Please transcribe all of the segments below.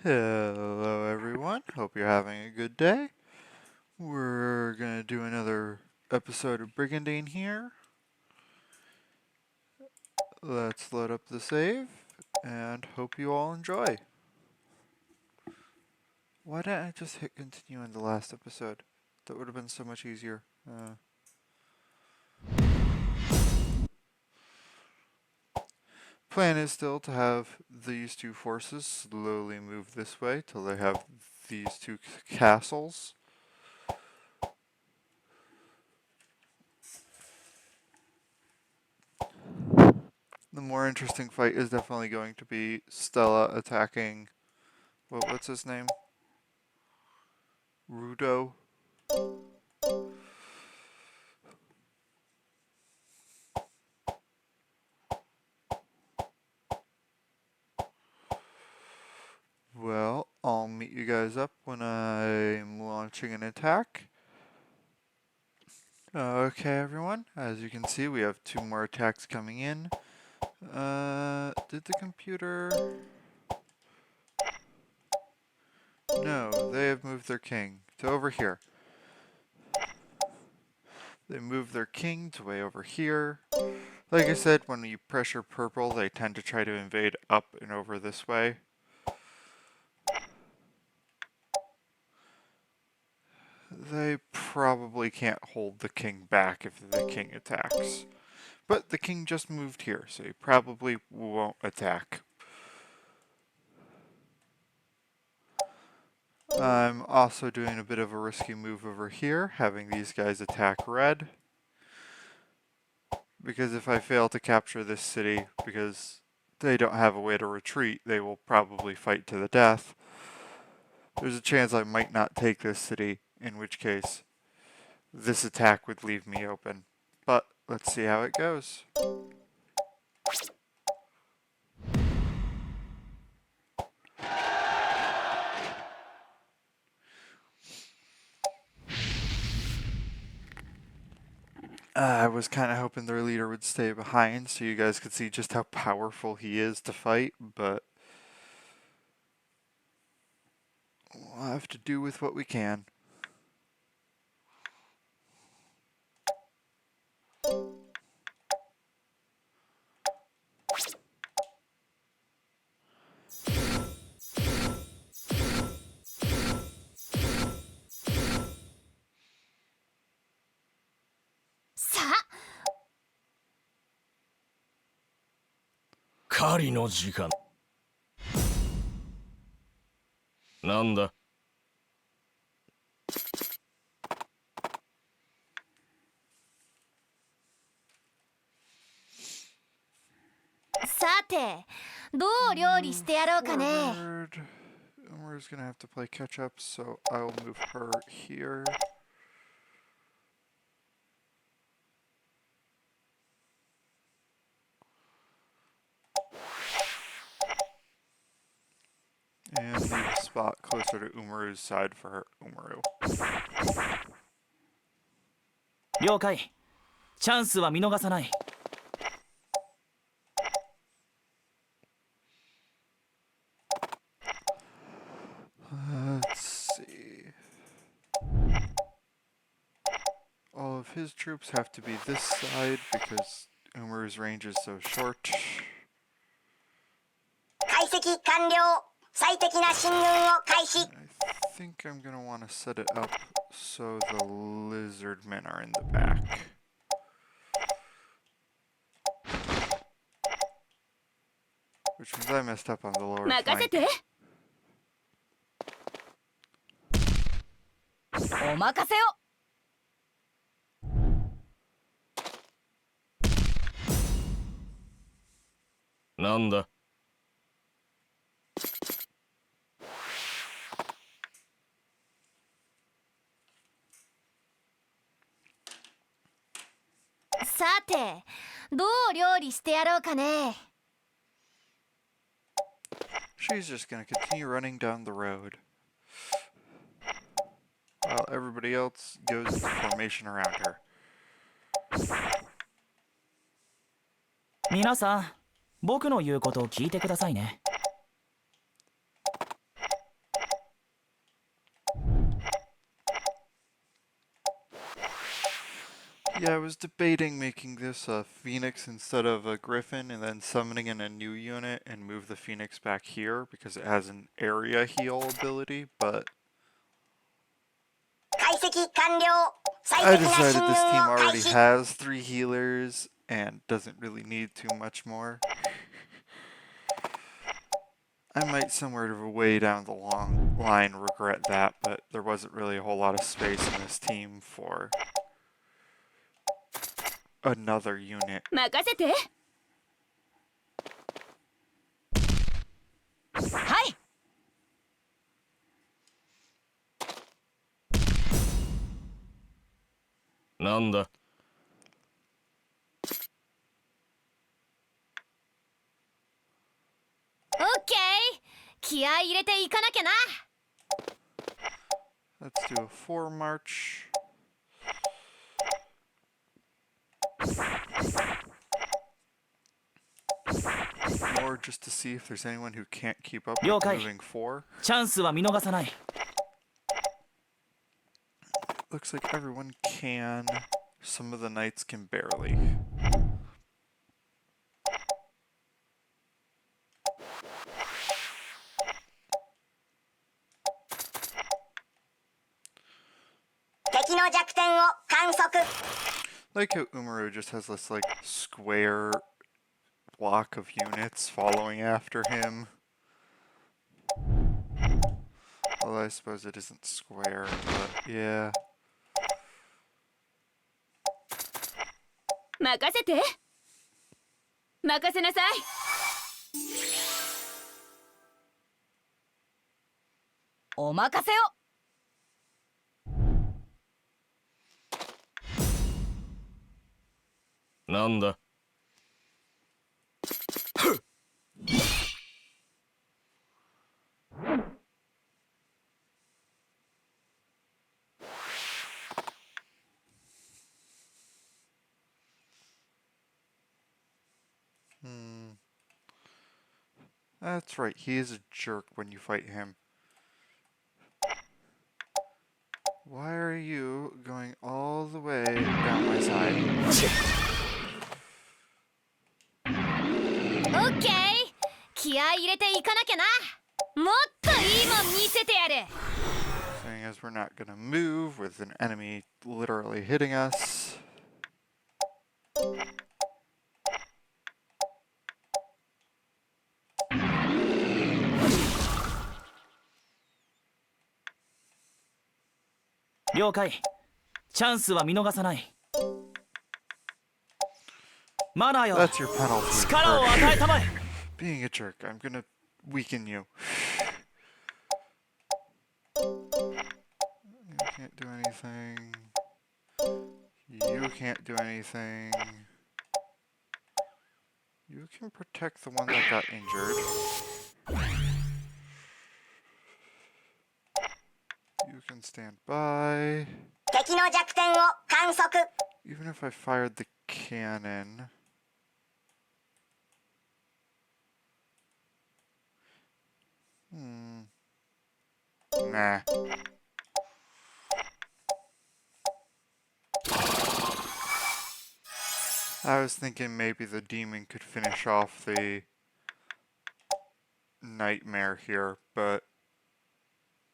Hello everyone, hope you're having a good day. We're gonna do another episode of Brigandine here. Let's load up the save and hope you all enjoy. Why didn't I just hit continue in the last episode? That would have been so much easier. Plan is still to have these two forces slowly move this way till they have these two castles. The more interesting fight is definitely going to be Stella attacking, what's his name? Rudo. Well, I'll meet you guys up when I'm launching an attack. Okay, everyone. As you can see, we have two more attacks coming in. Did the computer... No, they have moved their king to over here. They moved their king to way over here. Like I said, when you pressure purple, they tend to try to invade up and over this way. They probably can't hold the king back if the king attacks. But the king just moved here, so he probably won't attack. I'm also doing a bit of a risky move over here, having these guys attack red. Because if I fail to capture this city, because they don't have a way to retreat, they will probably fight to the death. There's a chance I might not take this city, in which case this attack would leave me open. But let's see how it goes. I was kind of hoping their leader would stay behind so you guys could see just how powerful he is to fight, but we'll have to do with what we can. Kari no jikan. なんだ。さて、どう料理してやろうかね。We're just gonna have to play catch up, so I'll move her here. And leave a spot closer to Umaru's side for her Umaru. 了解。チャンスは見逃さない。Let's see. All of his troops have to be this side because Umaru's range is so short. 解析完了。最適な進軍を開始。I think I'm gonna want to set it up so the lizard men are in the back. Which means I messed up on the lower flank. 任せて。お任せを。なんだ。さて、どう料理してやろうかね。She's just gonna continue running down the road. While everybody else goes into formation around her. 皆さん、僕の言うことを聞いてくださいね。Yeah, I was debating making this a Phoenix instead of a Griffin and then summoning in a new unit and move the Phoenix back here because it has an area heal ability, but 解析完了。最 I 適な decided 進 this 軍 team を開 already 始。 has 3 healers and doesn't really need too much more. I might somewhere way down the long line regret that, but there wasn't really a whole lot of space in this team for another unit. 任せて。はい。なんだ。オッケー。気合い入れていかなきゃな。Let's do a 4 march. Or just to see if there's anyone who can't keep up with 了解。 moving 4. チャンスは見逃さない。 Looks like everyone can. Some of the knights can barely. Like how Umaru just has this like square block of units following after him. Although I suppose it isn't square, but yeah. 任せて。任せなさい。お任せを。なんだ。 That's right, he is a jerk when you fight him. Why are you going all the way down my side? オッケー。気合い入れていかなきゃな。もっといいもん見せてやる。 Saying as we're not gonna move with an enemy literally hitting us. That's 了解。チャンスは見逃さない。マナーよ。 That's your penalty 力を for 与えたまえ。 being a jerk. I'm gonna weaken you. You can't do anything. You can't do anything. You can protect the one that got injured. You can stand by. 敵の弱点を観測。 Even if I fired the cannon. Nah. I was thinking maybe the demon could finish off the nightmare here, but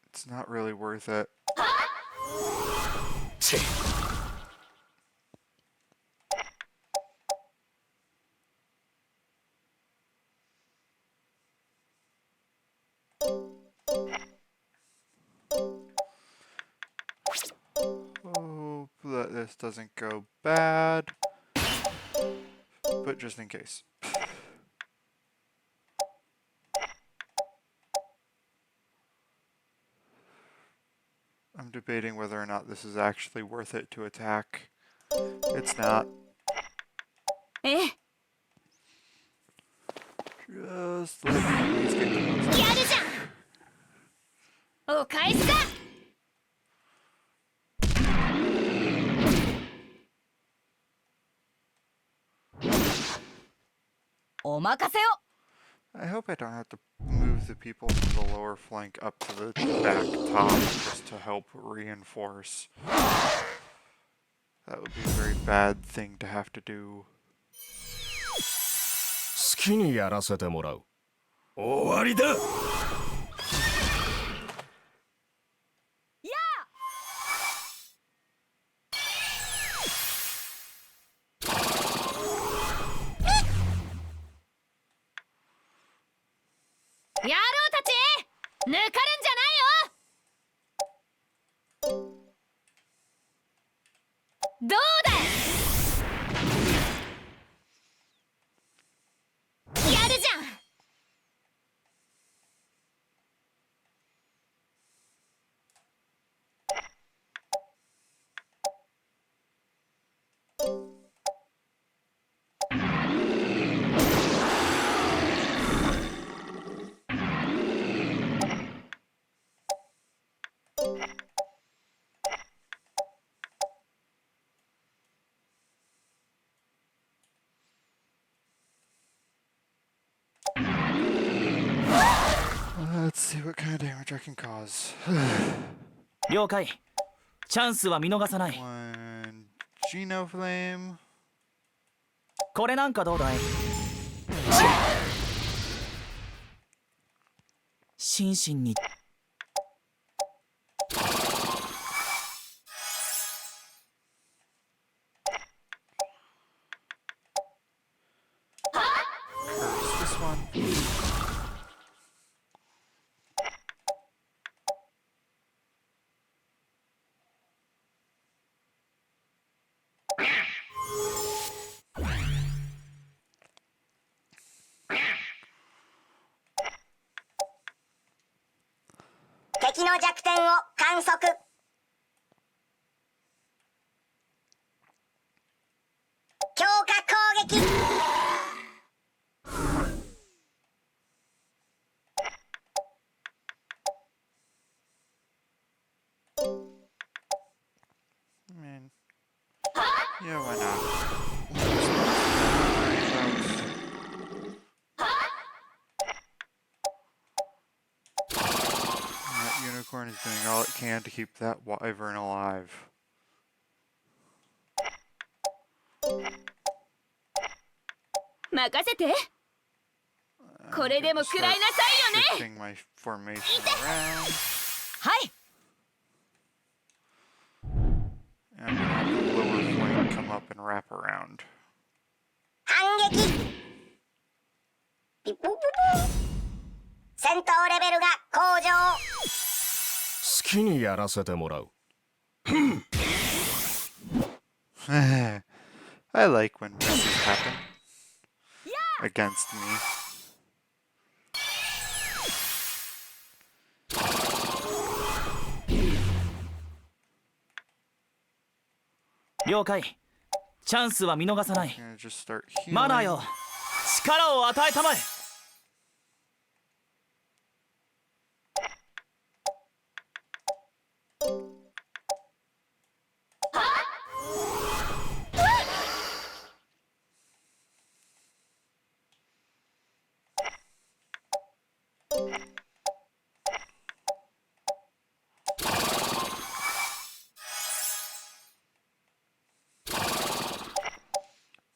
it's not really worth it. Hope that this doesn't go bad, but just in case. I'm debating whether or not this is actually worth it to attack. It's not. え、 Just let the enemies get the most やるじゃん。お返しだ。お任せを。 I hope I don't have to move the people from the lower flank up to the back top just to help reinforce. That would be a very bad thing to have to do. 好きにやらせてもらう。終わりだ。野郎たち抜かるんじゃないよ。どうだい、やるじゃん。Let's see what kind of damage I can cause. 了解。チャンスは見逃さない。 One Geno Flame. これなんかどうだい？心身に。 Curse this one. "敵の弱点を観測」「強化攻撃」Man. Yeah, why not? That unicorn is doing all it can to keep that wyvern alive. 任せて。これでも食らいなさいよね。 Shifting my formation around. はい。 And I'm gonna have the lower flank come up and wrap around. 反撃ピポポポ戦闘レベルが向上好きにやらせてもらう。I like when misses happen against me. 了解。チャンスは見逃さない。 I'm gonna just start マナー healing. よ、力を与えたまえ。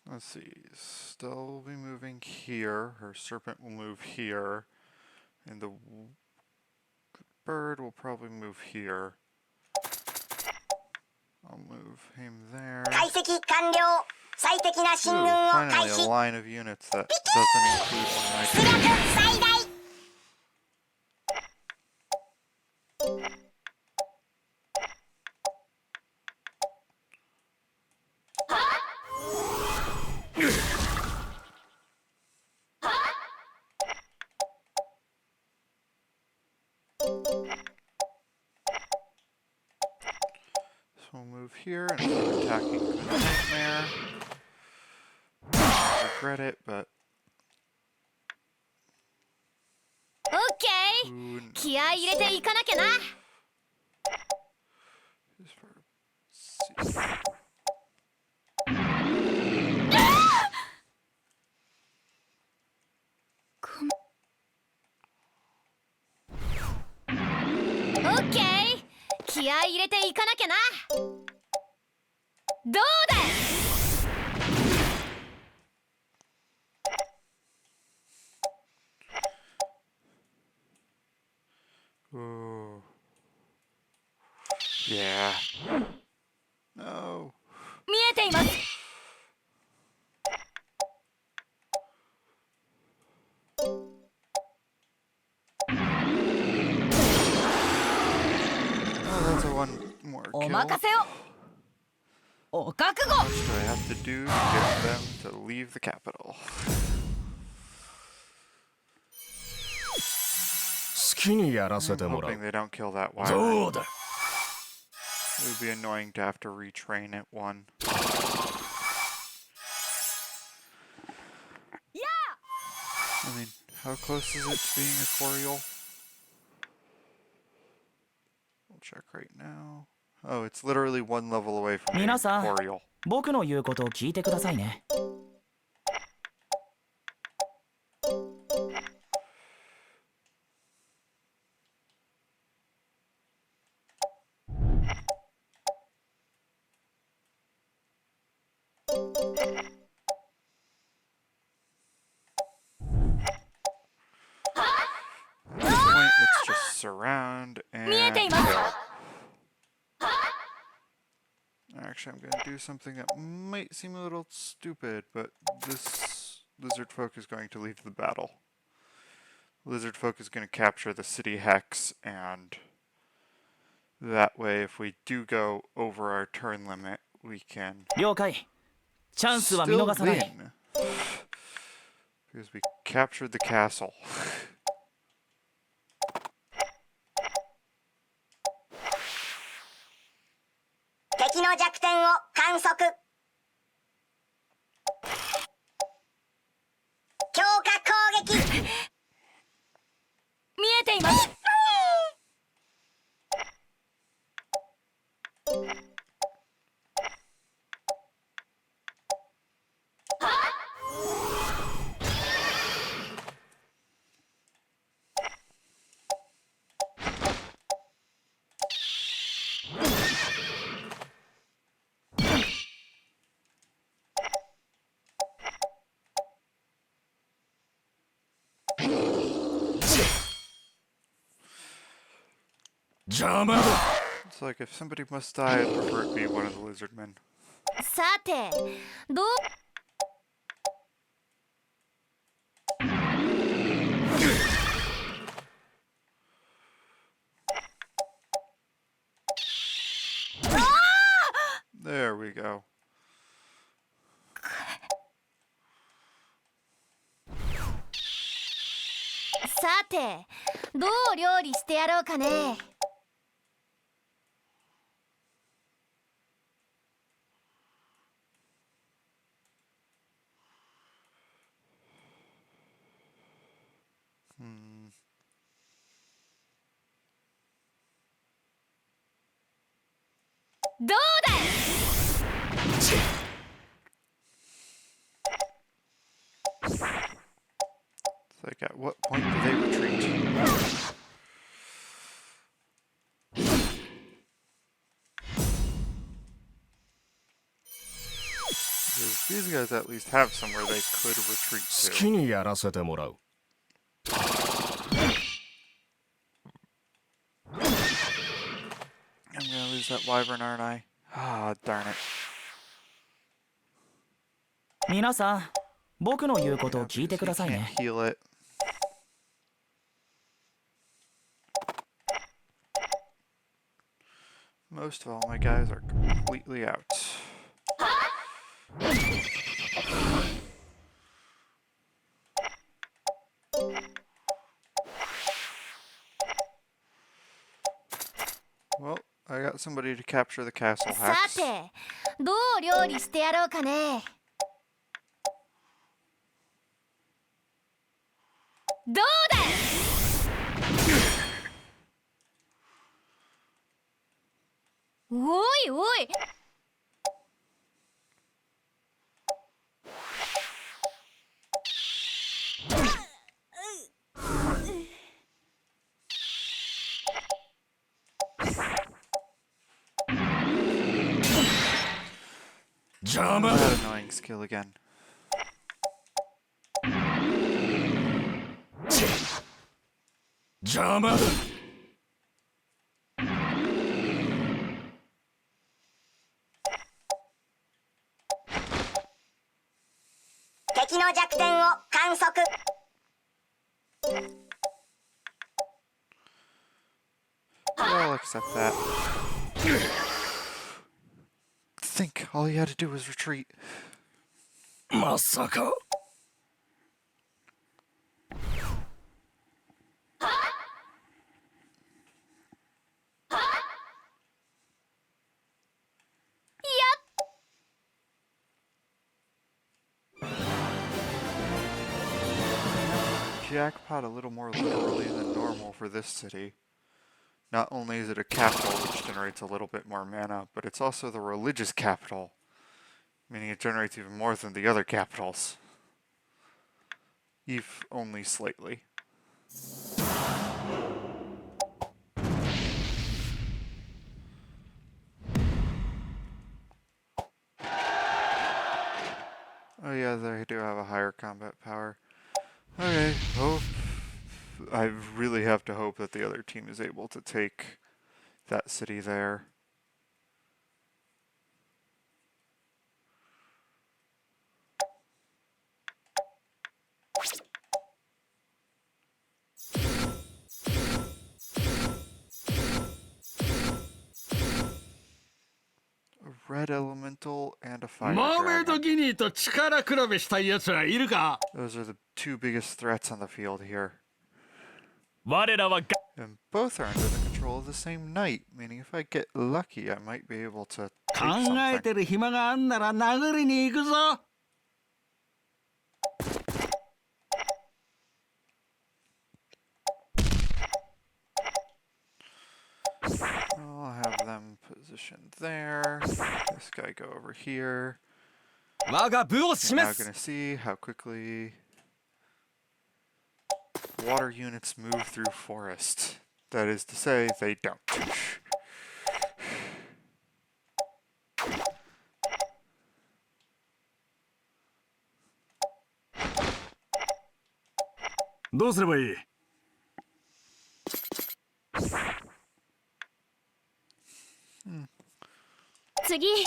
Let's see. Still be moving here. Her serpent will move here. And the bird will probably move here. I'll move him there. 解析完了最適な進軍 Ooh, を開 finally, a 始 line of units that doesn't include one of my 出力 troops. 最大 So we'll move here and start attacking the nightmare. I regret it, but オッケー。 who 気合い入れていかなきゃな。 is for see. オッケー。気合い入れていかなきゃな。どうだ。 Ooh. Yeah. No. 見えています。 Oh, that's a one more お kill. 任せを。お覚悟。 What do I have to do to get them to leave the capital? 好きにやら I'm せてもらう hoping they don't kill that ど wyvern. うだ It would be annoying to have to retrain it one. I mean, how close is it to being a Coriol? We'll check right now. Oh, it's literally one level away from being a 皆さん Coriol. 僕の言うことを聞いてくださいね。At this point, it's just surround and 見えています。 kill. Actually, I'm going to do something that might seem a little stupid, but this lizard folk is going to leave the battle. Lizard folk is going to capture the city hex, and that way, if we do go over our turn limit, we can 了解。チャンスは見 still 逃さない。 win. Because we captured the castle. 敵の弱点を観測。強化攻撃。見えています。 邪魔だ It's like if somebody must die, I'd prefer it be one of the lizard men. さて、どう。 There we go. さて、どう料理してやろうかね。 どうだ。 It's like, at what point do they retreat? Because these guys at least have somewhere they could retreat 好 to. きにやらせてもらう I'm gonna lose that wyvern, aren't I? Ah, darn it. 皆さん僕の言うことを Yeah, 聞いて because くだ he さい can't ね。 heal it. Most of all my guys are completely out. Well, I got somebody to capture the castle さ hex. て、どう料理してやろうかね。どうだ。 おいおい。 It's 邪魔 That annoying skill again. 邪魔だ 敵の弱点を観測。 I'll accept that. Think all you had to do was retreat. まさか Jackpot a little more literally than normal for this city. Not only is it a capital, which generates a little bit more mana, but it's also the religious capital, meaning it generates even more than the other capitals. If only slightly. Oh yeah, they do have a higher combat power. Okay, I really have to hope that the other team is able to take that city there. A red elemental and a fire マーメイド dragon. ギニーと力比べしたい奴はいるか Those are the two biggest threats on the field here. 我らはが And both are under the control of the same knight, meaning if I get lucky, I might be able to 考 take え something. てる暇があんなら殴りに行くぞ I'll have them positioned there. This guy go over here. 我が部を You're now 示す gonna see how quickly water units move through forest. That is to say, they don't. どうすればいい 次は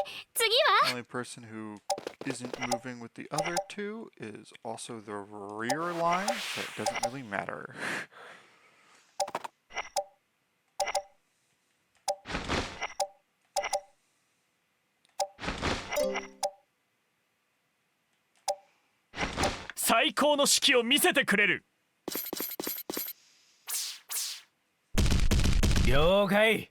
The only person who isn't moving with the other two is also the rear line, so it doesn't really matter.最高の指揮を見せてくれる了解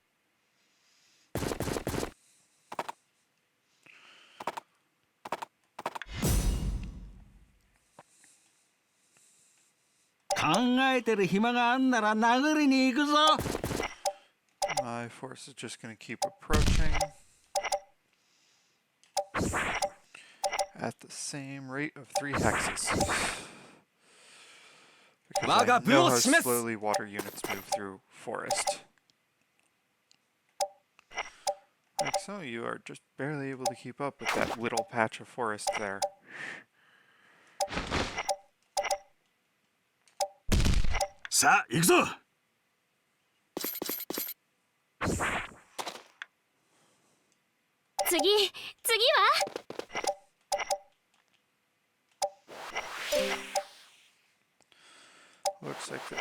考えてる暇があんなら殴りに行くぞ My force is just going to keep approaching at the same rate of 3 hexes. Because I know how slowly water units move through forest. Like some of you are just barely able to keep up with that little patch of forest there. さあ行くぞ 次は Looks like they're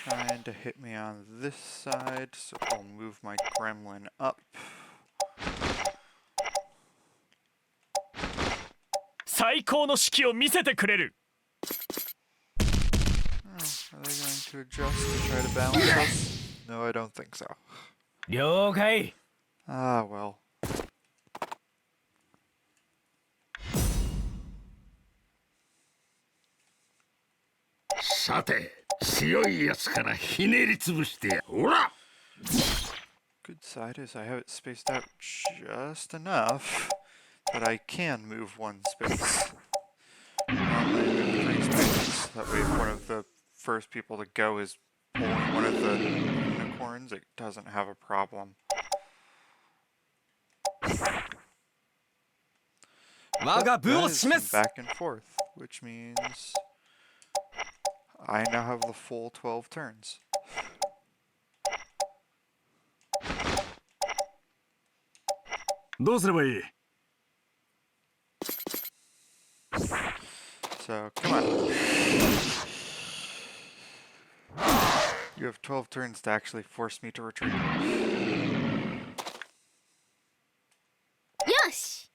trying to hit me on this side, so I'll move my gremlin up. 最高の指揮を見せてくれる Oh, are they going to adjust to try to balance us? No, I don't think so. 了解 Ah, well. さて強いやつからひねりつぶしてやほら Good side is I have it spaced out just enough that I can move one space. Normally I move 3 spaces. That way if one of the first people to go is pulling one of the unicorns, it doesn't have a problem. 我が部を That is 示 some す。 back and forth, which means I now have the full 12 turns. どうすればいい？ So, come on. You have 12 turns to actually force me to retreat. よし。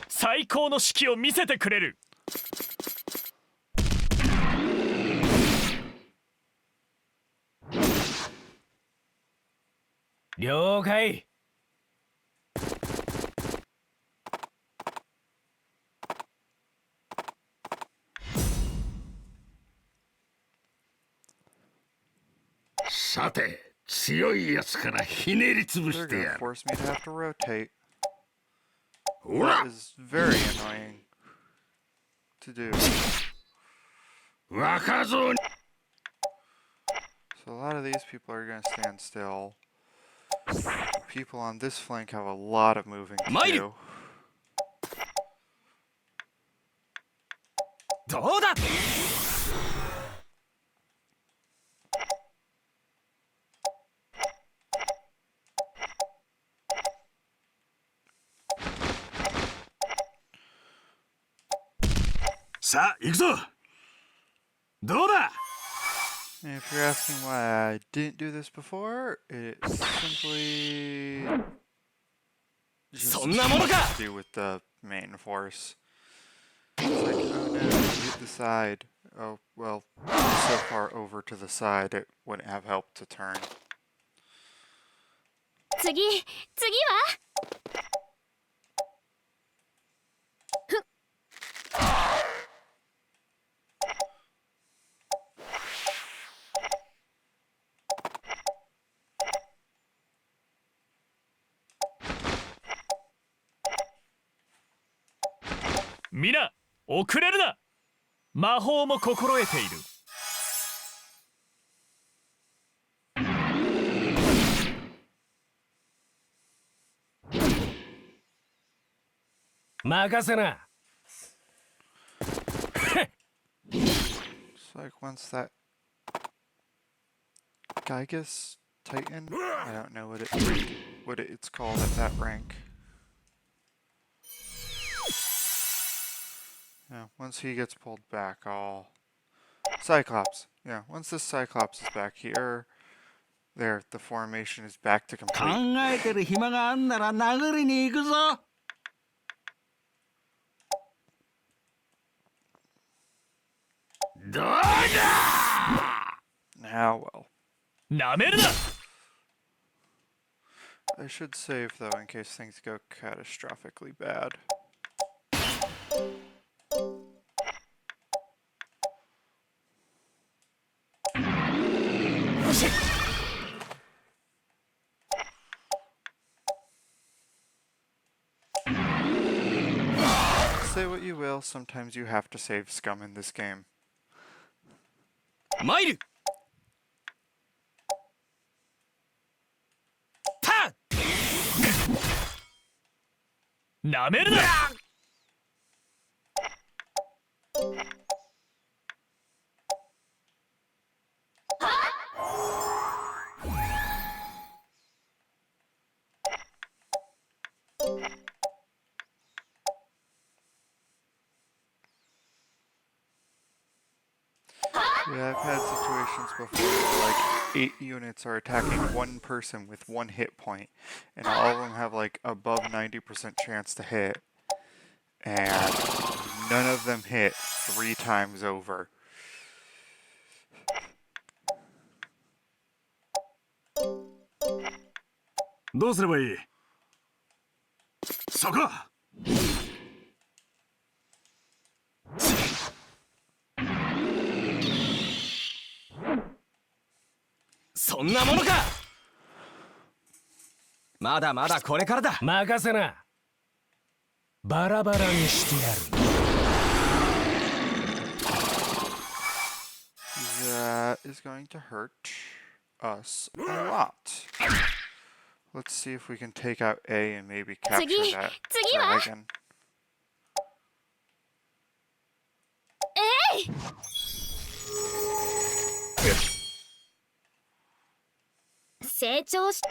最高の指揮を見せてくれる。了解。さて、強いやつからひねりつぶし They're て gonna やる。 force me to have to rotate. ほら That is very annoying to do. 若造に So a lot of these people are gonna stand still. People on this flank have a lot of moving to Mighty. do. どうだ。さあ行くぞ。どうだ。 And if you're asking why I didn't do this before, it's simply just そんなものか。 to do with the main force. It's like, oh no, you hit the side. Oh, well, it's so far over to the side, it wouldn't have helped to turn. 次は。皆遅れるな。魔法も心得ている。任せな。 It's like once that Gigas Titan, I don't know what it's called at that rank. Yeah, once he gets pulled back, I'll Cyclops. Yeah, once this Cyclops is back here, there, the formation is back to 考 complete. えてる暇があんなら殴りに行くぞ。 どうだ。 Now, well, なめるな。 I should save though in case things go catastrophically bad. Say what you will, sometimes you have to save scum in this game. 参る。た。なめるな。 Yeah, I've had situations before where like 8 units are attacking one person with 1 hit point, and all of them have like above 90% chance to hit, and none of them hit 3 times over. どうすればいい。そこ。そんなものか。まだまだこれからだ。任せな。バラバラにしてやる。 He's That is going to hurt us a lot. Let's see if we can take out A and maybe capture that 次は dragon. えい 成長し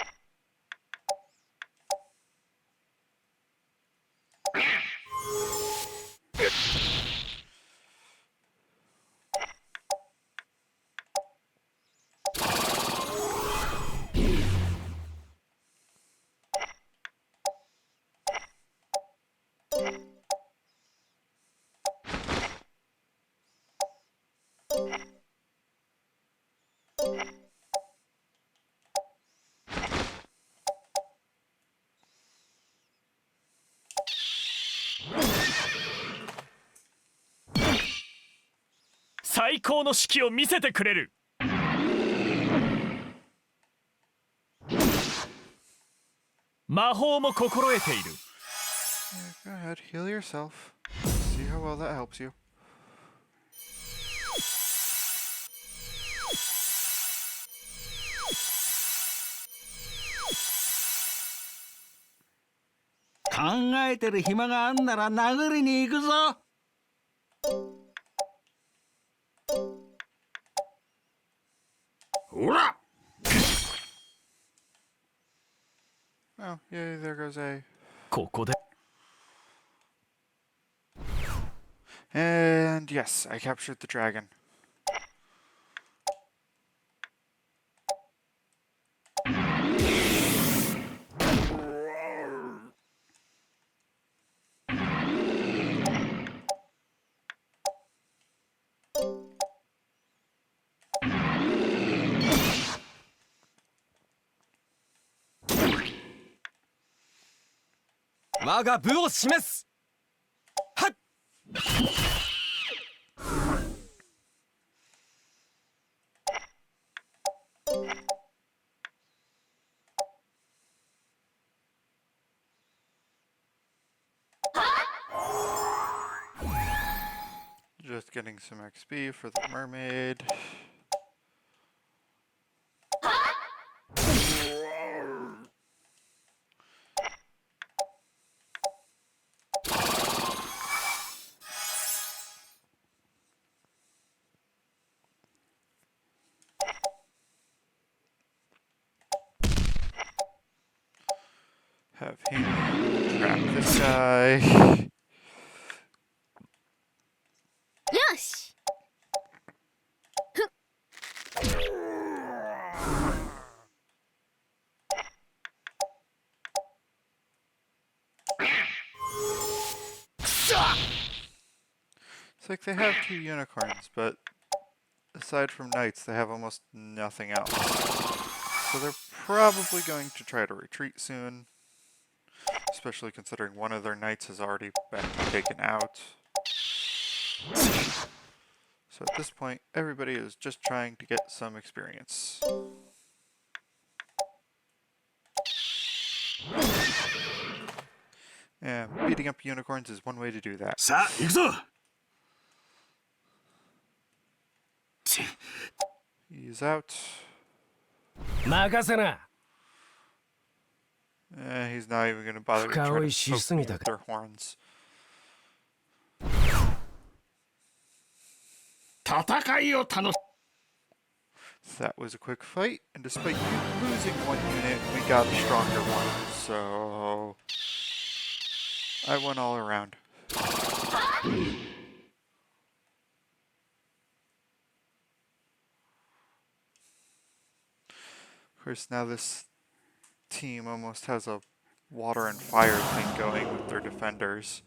最高の指揮を見せてくれる。魔法も心得ている。 Go ahead, heal yourself. See how well that helps you. 考えてる暇があんなら殴りに行くぞ。ほら。 Oh, yay, there goes A. ここで And yes, I captured the dragon. Just getting some XP for the mermaid. Have him trap this guy. よし It's like they have 2 unicorns, but aside from knights, they have almost nothing else. So they're probably going to try to retreat soon, especially considering one of their knights has already been taken out. So at this point, everybody is just trying to get some experience. And beating up unicorns is one way to do that. さあ行くぞ。 He's out. 任せな。 He's not even going to bother to try to poke me with their horns. 戦いを楽し。 That was a quick fight, and despite losing 1 unit, we got a stronger one, so I won all around. Of course, now this team almost has a water and fire thing going with their defenders.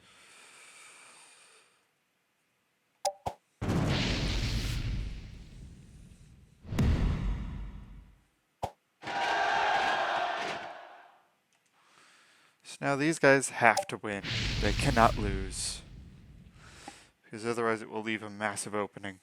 So now these guys have to win. They cannot lose. Because otherwise it will leave a massive opening.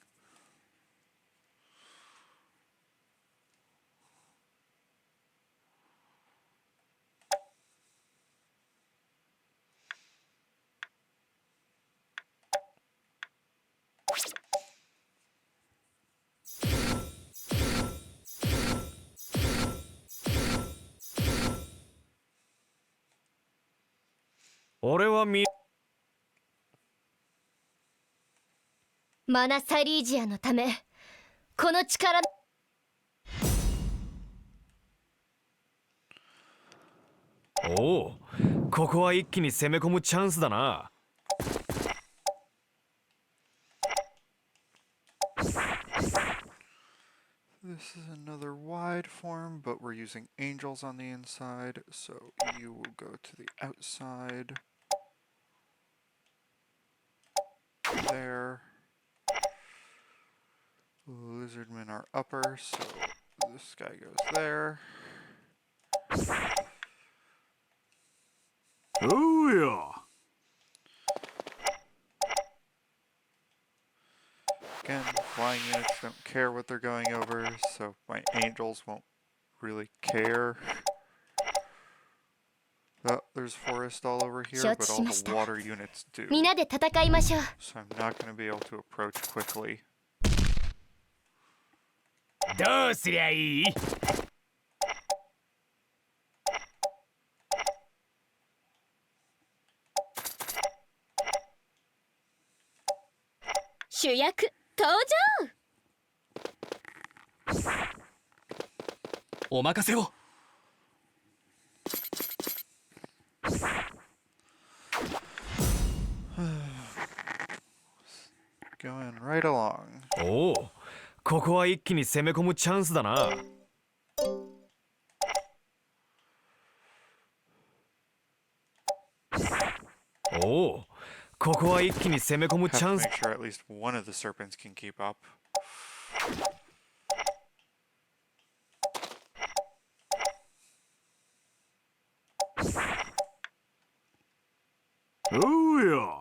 俺はマナサリージアのためこの力。おお、ここは一気に攻め込むチャンスだな。This is another wide form, but we're using angels on the inside, so you will go to the outside. There. Lizardmen are upper, so this guy goes there. おうよ。 Again, flying units don't care what they're going over, so my angels won't really care. Oh, there's forest all over here, but all the water units do. みんなで戦いましょう。 So I'm not going to be able to approach quickly. どうすりゃいい？主役登場。お任せを。 Going right along. おお、ここは一気に攻め込むチャンスだな。おお、ここは一気に攻め込む Have チャ to ンス。 make sure at least one of the serpents can keep up. おうよ。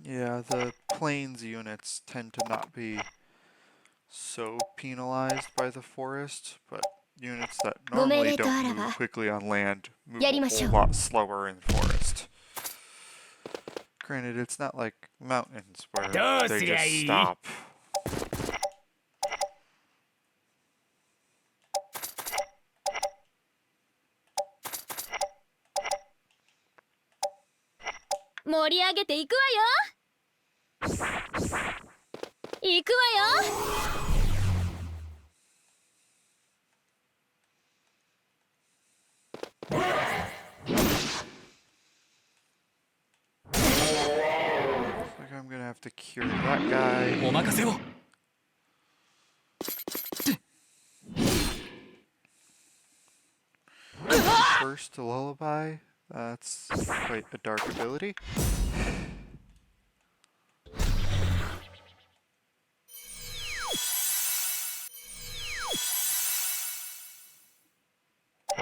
Yeah, the plains units tend to not be so penalized by the forest, but units that normally don't move quickly on land move a whole lot slower in forest. Granted, it's not like mountains where they just stop. 盛り上げていくわよ。いくわよ。 Looks like I'm gonna have to cure that guy. お任せを。 First lullaby. That's quite a dark ability.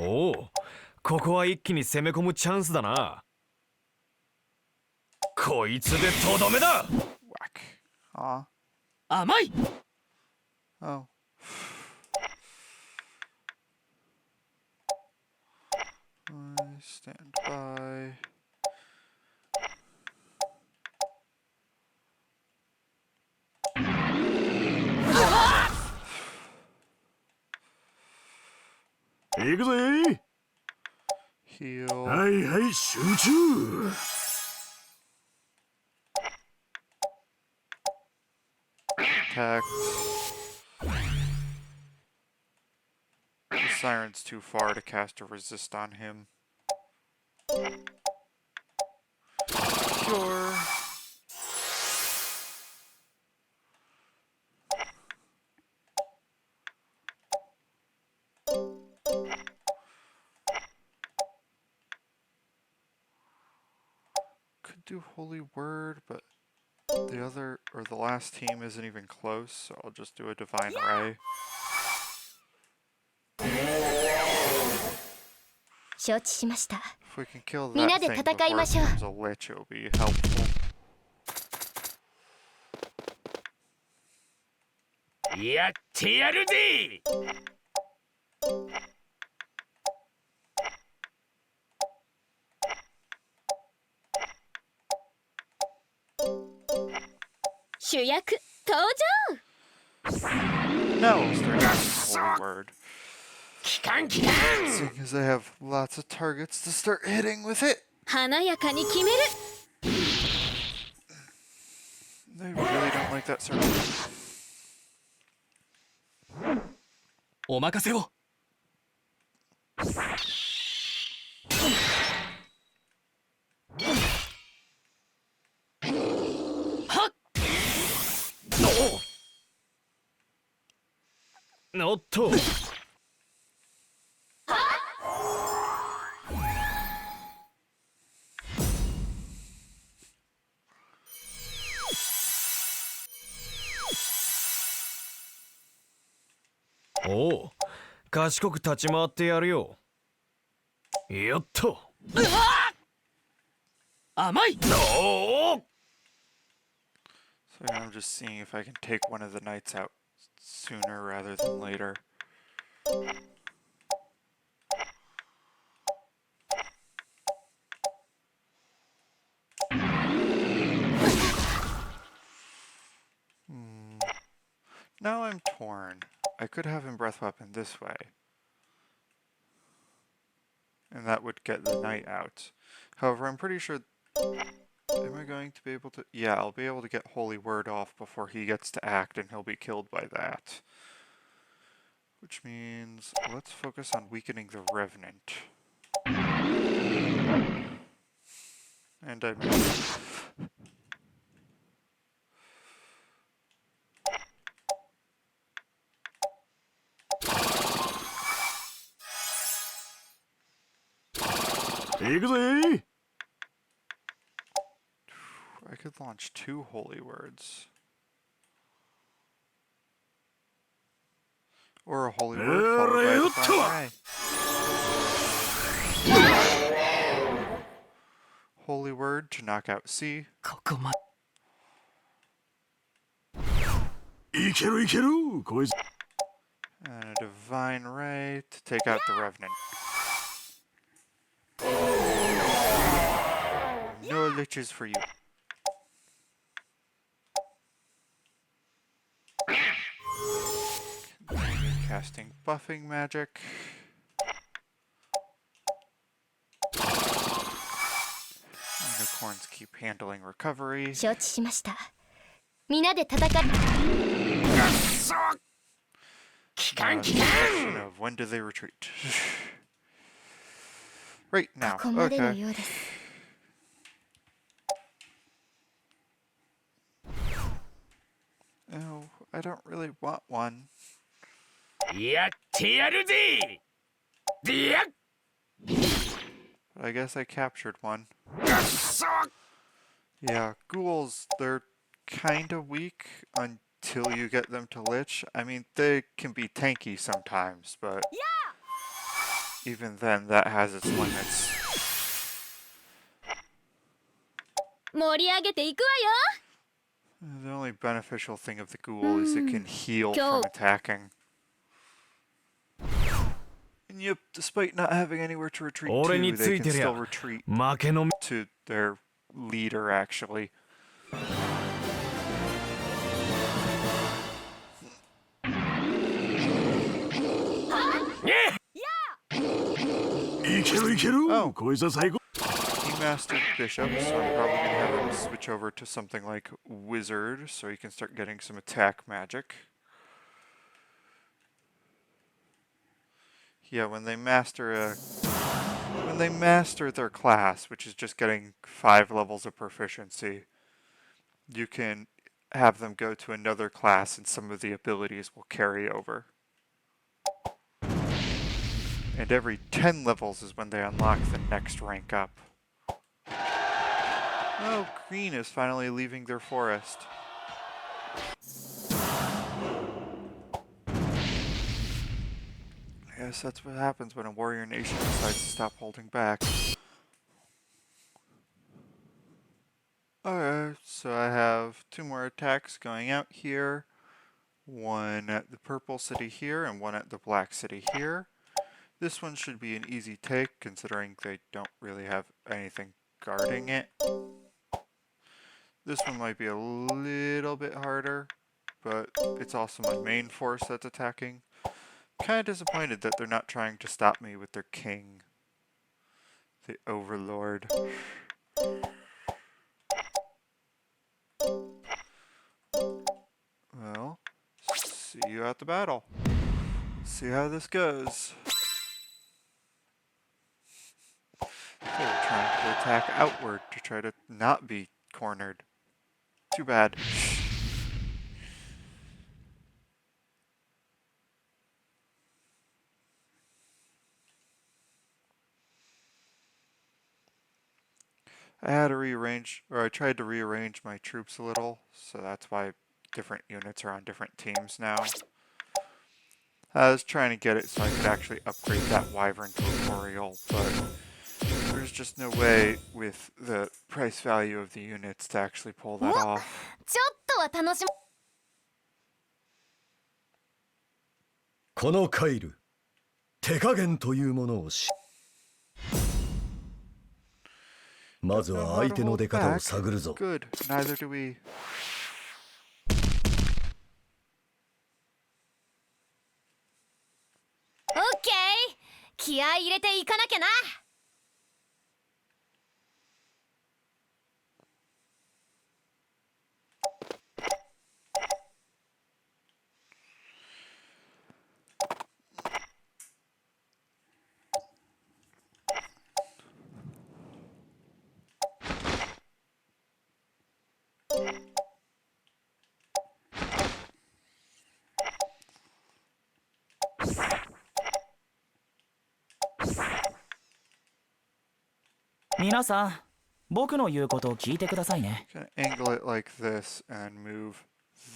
Oh, ここは一気に攻め込むチャンスだな。こいつでとどめだ。 Whack. Aw. 甘い。 Oh. I stand by. Heal. はいはい、集中。 Attack. The siren's too far to cast a resist on him. Cure. Could do Holy Word, but the other, or the last team isn't even close, so I'll just do a Divine Ray. 承知しました。 If we can kill みんな that で thing 戦い before ま it しょう。 becomes a lich, it'll be helpful. やってやるぜ。 主役登場。Now we'll start using Holy Word. 機関機関 Seeing as I have lots of targets to start hitting with it. 華やかに決める They really don't like that circle. お任せを。おっと。おお、賢く立ち回ってやるよ。よっと。甘い。おお。 So now I'm just seeing if I can take one of the knights out sooner rather than later. Now I'm torn. I could have him breath weapon this way. And that would get the knight out. However, I'm pretty sure... Am I going to be able to... Yeah, I'll be able to get Holy Word off before he gets to act, and he'll be killed by that. Which means... Let's focus on weakening the Revenant. And I missed. I could launch 2 Holy Words. Or a Holy Word followed by a Divine Ray. Holy Word to knock out C. ここま。いけるいける。こいつ。 And a Divine Ray to take out the Revenant. No liches for you. Casting buffing magic. Unicorns keep handling recovery. 承知しました皆で戦っ 機関機 It's 関 a question of when do they retreat? Right now. ここまでの Okay. ようです Oh, I don't really want one. やってやるぜでやっ But I guess I captured one. くそ Yeah, ghouls, they're kinda weak until you get them to lich. I mean, they can be tanky sometimes, but even then, that has its limits. 盛り上げていくわ The only beneficial thing of the ghoul is it can heal Go. from attacking. And yep, despite not having anywhere to retreat 俺 to, に they つい can てりゃ still retreat 負けの to their leader, actually. Oh. こいつは最高 He mastered Bishop, so I'm probably going to have him switch over to something like Wizard, so he can start getting some attack magic. Yeah, when they master their class, which is just getting 5 levels of proficiency, you can have them go to another class and some of the abilities will carry over. And every 10 levels is when they unlock the next rank up. Oh, green is finally leaving their forest. I guess that's what happens when a warrior nation decides to stop holding back. Okay, so I have 2 more attacks going out here. One at the purple city here and one at the black city here. This one should be an easy take considering they don't really have anything guarding it. This one might be a little bit harder. but it's also my main force that's attacking. Kind of disappointed that they're not trying to stop me with their king, the overlord. Well, see you at the battle. See how this goes. They were trying to attack outward to try to not be cornered. Too bad. I had to rearrange, or I tried to rearrange my troops a little, so that's why different units are on different teams now. I was trying to get it so I could actually upgrade that wyvern to a Coriol, but there's just no way with the price value of the units to actually pull that off. ちょっとは楽しもこのカイル手加減というものをしまずは相手の出方を探るぞ。 Good. Neither do we. オッケー、気合い入れていかなきゃな。皆さん、僕の言うことを聞いてくださいね。 Gonna angle it like this and move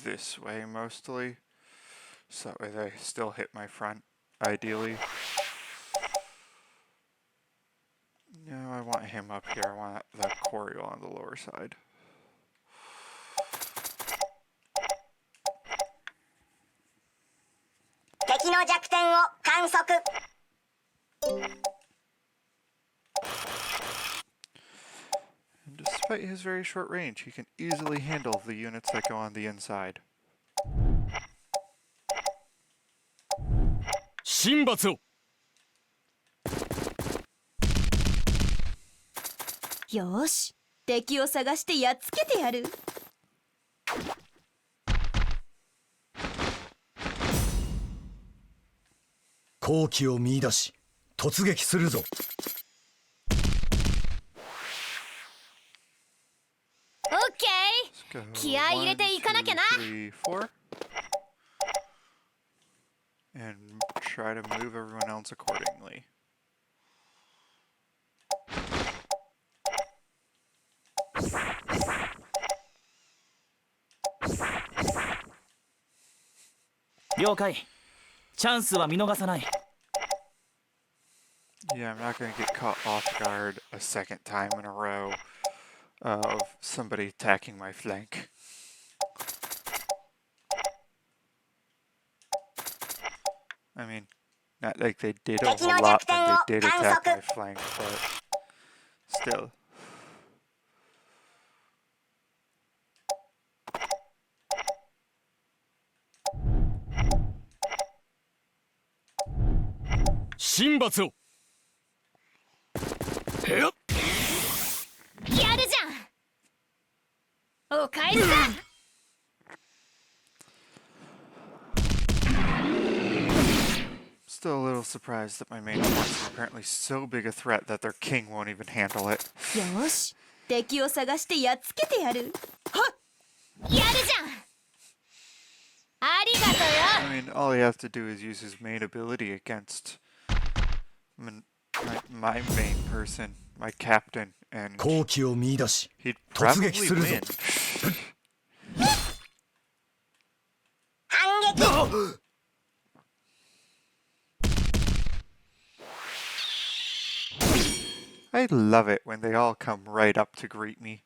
this way mostly. So that way they still hit my front, ideally. No, I want him up here. I want the Coriol on the lower side. 敵の弱点を観測。 And despite his very short range, he can easily handle the units that go on the inside. 神罰をよーし、敵を探してやっつけてやる。好機を見出し突撃するぞ。オッケー、 Go 気合い入れていかなきゃな。 1, 2, 3, 4. And try to move everyone else accordingly. Okay. チャンスは見逃さない。 Yeah, I'm not going to get caught off guard a second time in a row of somebody attacking my flank. I mean, not like they did a whole lot when they did attack my flank, but still. Shinbatsu! やるじゃん。お返しだ。 Still a little surprised that my main force is apparently so big a threat that their king won't even handle it. よーし、敵を探してやっつけてやる。はっ、やるじゃん。ありがとよ。 I mean, all he has to do is use his main ability against my main person, my captain, and 好機を見出し he'd 突 probably 撃するぞ。 win. 反撃。 I love it when they all come right up to greet me.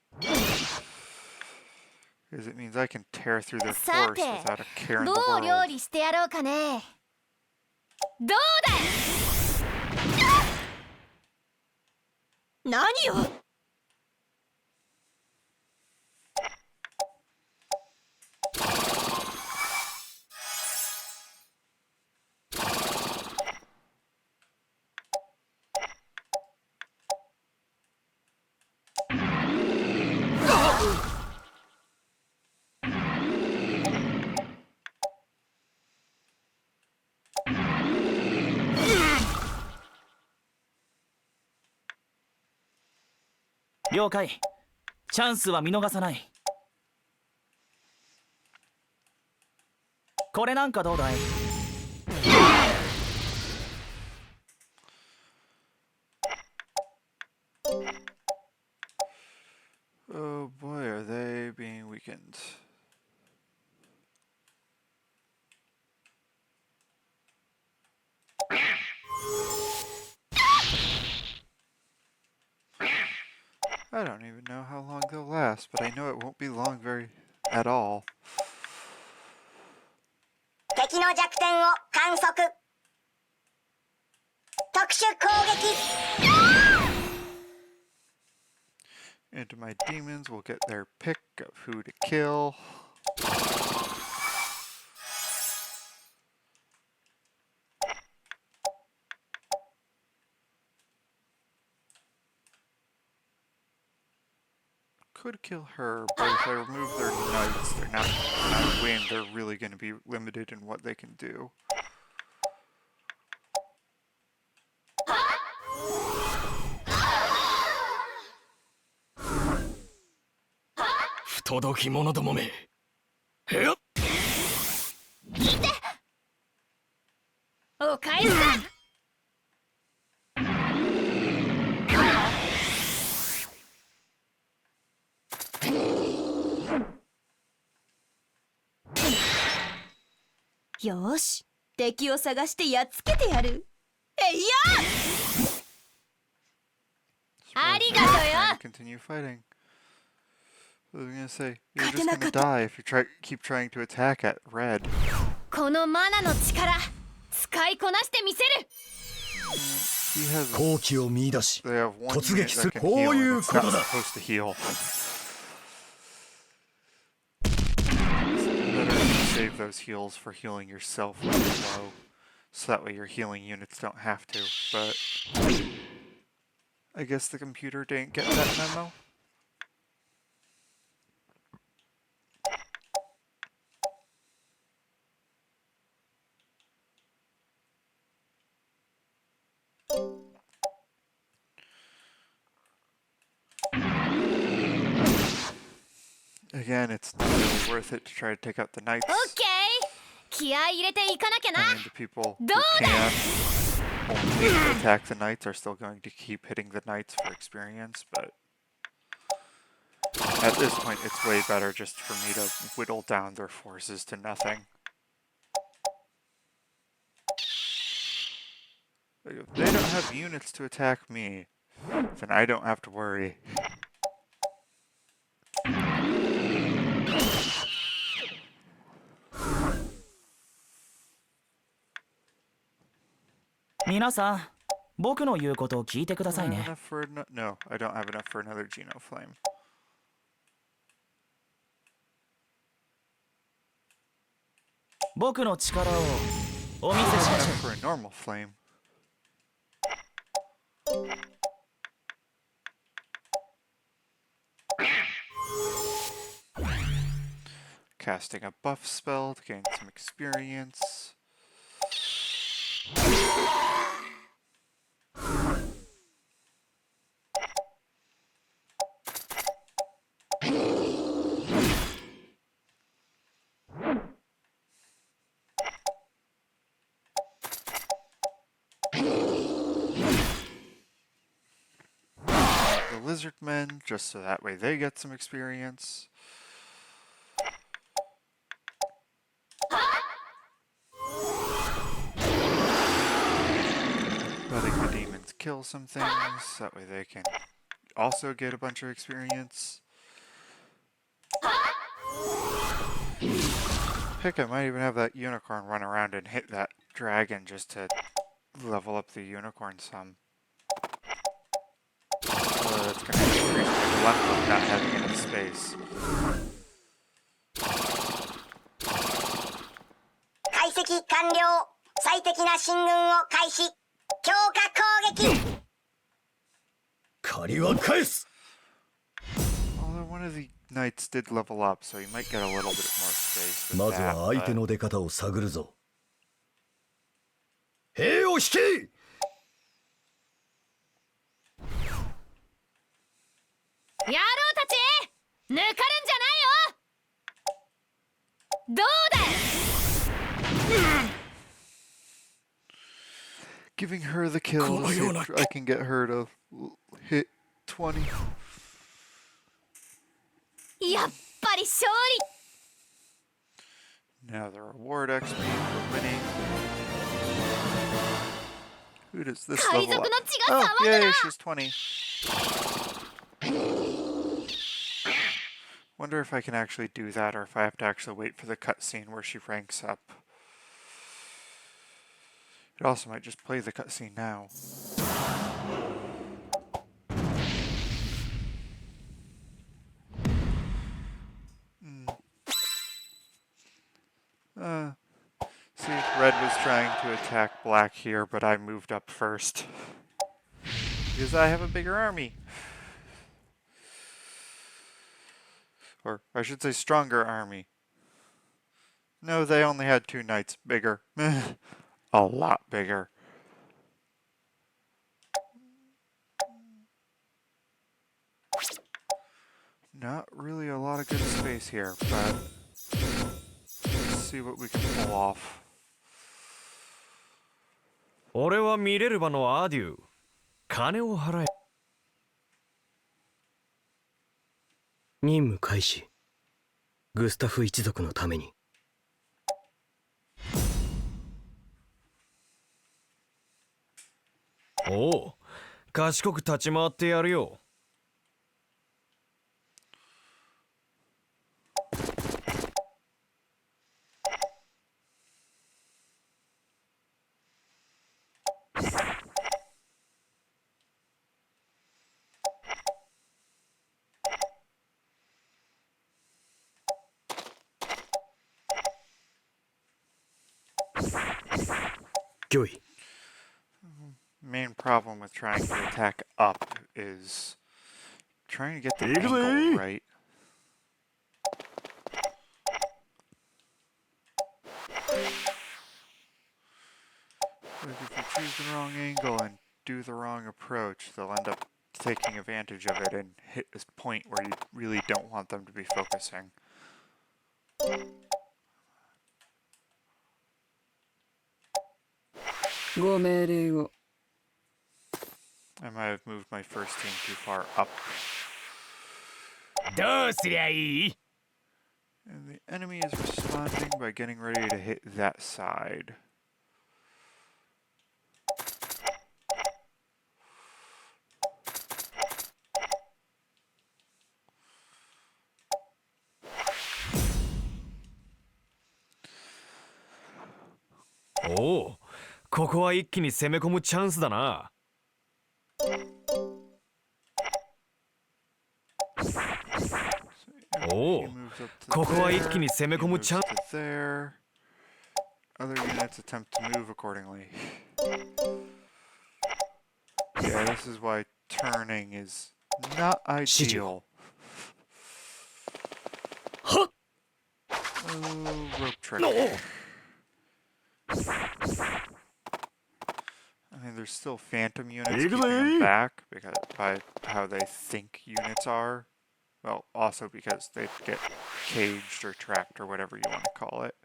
Because it means I can tear through their さ force て、 without a care in ど the う料 world. 理してやろうかね。どうだい。何よ。了解。チャンスは見逃さない。これなんかどうだい？ Oh boy, are they being weakened. I don't even know how long they'll last, but I know it won't be long at all. 敵の弱点を観測。特殊攻撃。 And my demons will get their pick of who to kill. Could kill her, but if I remove their knights, they're not gonna win. They're really gonna be limited in what they can do. 不届き者どもめ。へっ。お返しだ。よーし、敵を探してやっつけてやる。えいや！ありがとうよ。 Continue fighting. I was gonna say, you're just gonna die if you keep trying to attack at red. このマナの力、使いこなしてみせる。 He has 好機を見出し they have one 突 unit 撃す that る can こう heal い and う it's こ not とだ supposed to heal. Better to save those heals for healing yourself when you're low, so that way your healing units don't have to, but I guess the computer didn't get that memo. Again, it's not really worth it to try to take out the knights. オッケー。気合い入れていかなきゃな。 And the people who どうだ。 can only attack the knights are still going to keep hitting the knights for experience, but at this point it's way better just for me to whittle down their forces to nothing. Like, if they don't have units to attack me, then I don't have to worry. 皆さん、僕の言うことを聞いてくだ Do さ I い have ね。 enough for no, I don't have enough for another Geno Flame. 僕の力をお見 I せ have しましょ enough for a normal flame. Casting a buff spell to gain some experience. The lizard men, just so that way they get some experience. Letting the demons kill some things, that way they can also get a bunch of experience. Heck, I might even have that unicorn run around and hit that dragon just to level up the unicorn some. So that's going to increase my dilemma of not having enough space. 解析完了。最適な進軍を開始。強化攻撃。借りは返す。 Although one of the knights did level up, so you might get a little bit more space with まず that, は相手 but の出方を探るぞ。兵を引け。野郎たち抜かるんじゃないよ。どうだ。 Giving her the kill to see if I can get her to hit 20. やっぱり勝 Now the reward XP for winning. Who does this 利。海 level 賊 up? の血が Oh, 騒ぐ yay, な。 she's 20. Wonder if I can actually do that or if I have to actually wait for the cutscene where she ranks up. It also might just play the cutscene now. See, Red was trying to attack Black here, but I moved up first. Because I have a bigger army. Or, I should say, stronger army. No, they only had 2 knights. Bigger. A lot bigger. Not really a lot of good space here, but let's see what we can pull off. 俺はミレルバのアデュー。金を払え。任務開始。グスタフ一族のために。おお、賢く立ち回ってやるよ。御意。 Main problem with trying to attack up is trying to get the angle right. Like if you choose the wrong angle and do the wrong approach, they'll end up taking advantage of it and hit this point where you really don't want them to be focusing. I might have moved my first team too far up. どうすりゃいい？ And the enemy is responding by getting ready to hit that side. Oh, ここは一気に攻め込むチャンスだな。おお、ここは一気に攻め込むチャンス。There. Other units attempt to move accordingly. Yeah, this is why turning is not ideal. Oh, rope trick. I mean, there's still phantom units keeping them back because by how they think units are. Well, also because they get caged or trapped or whatever you want to call it.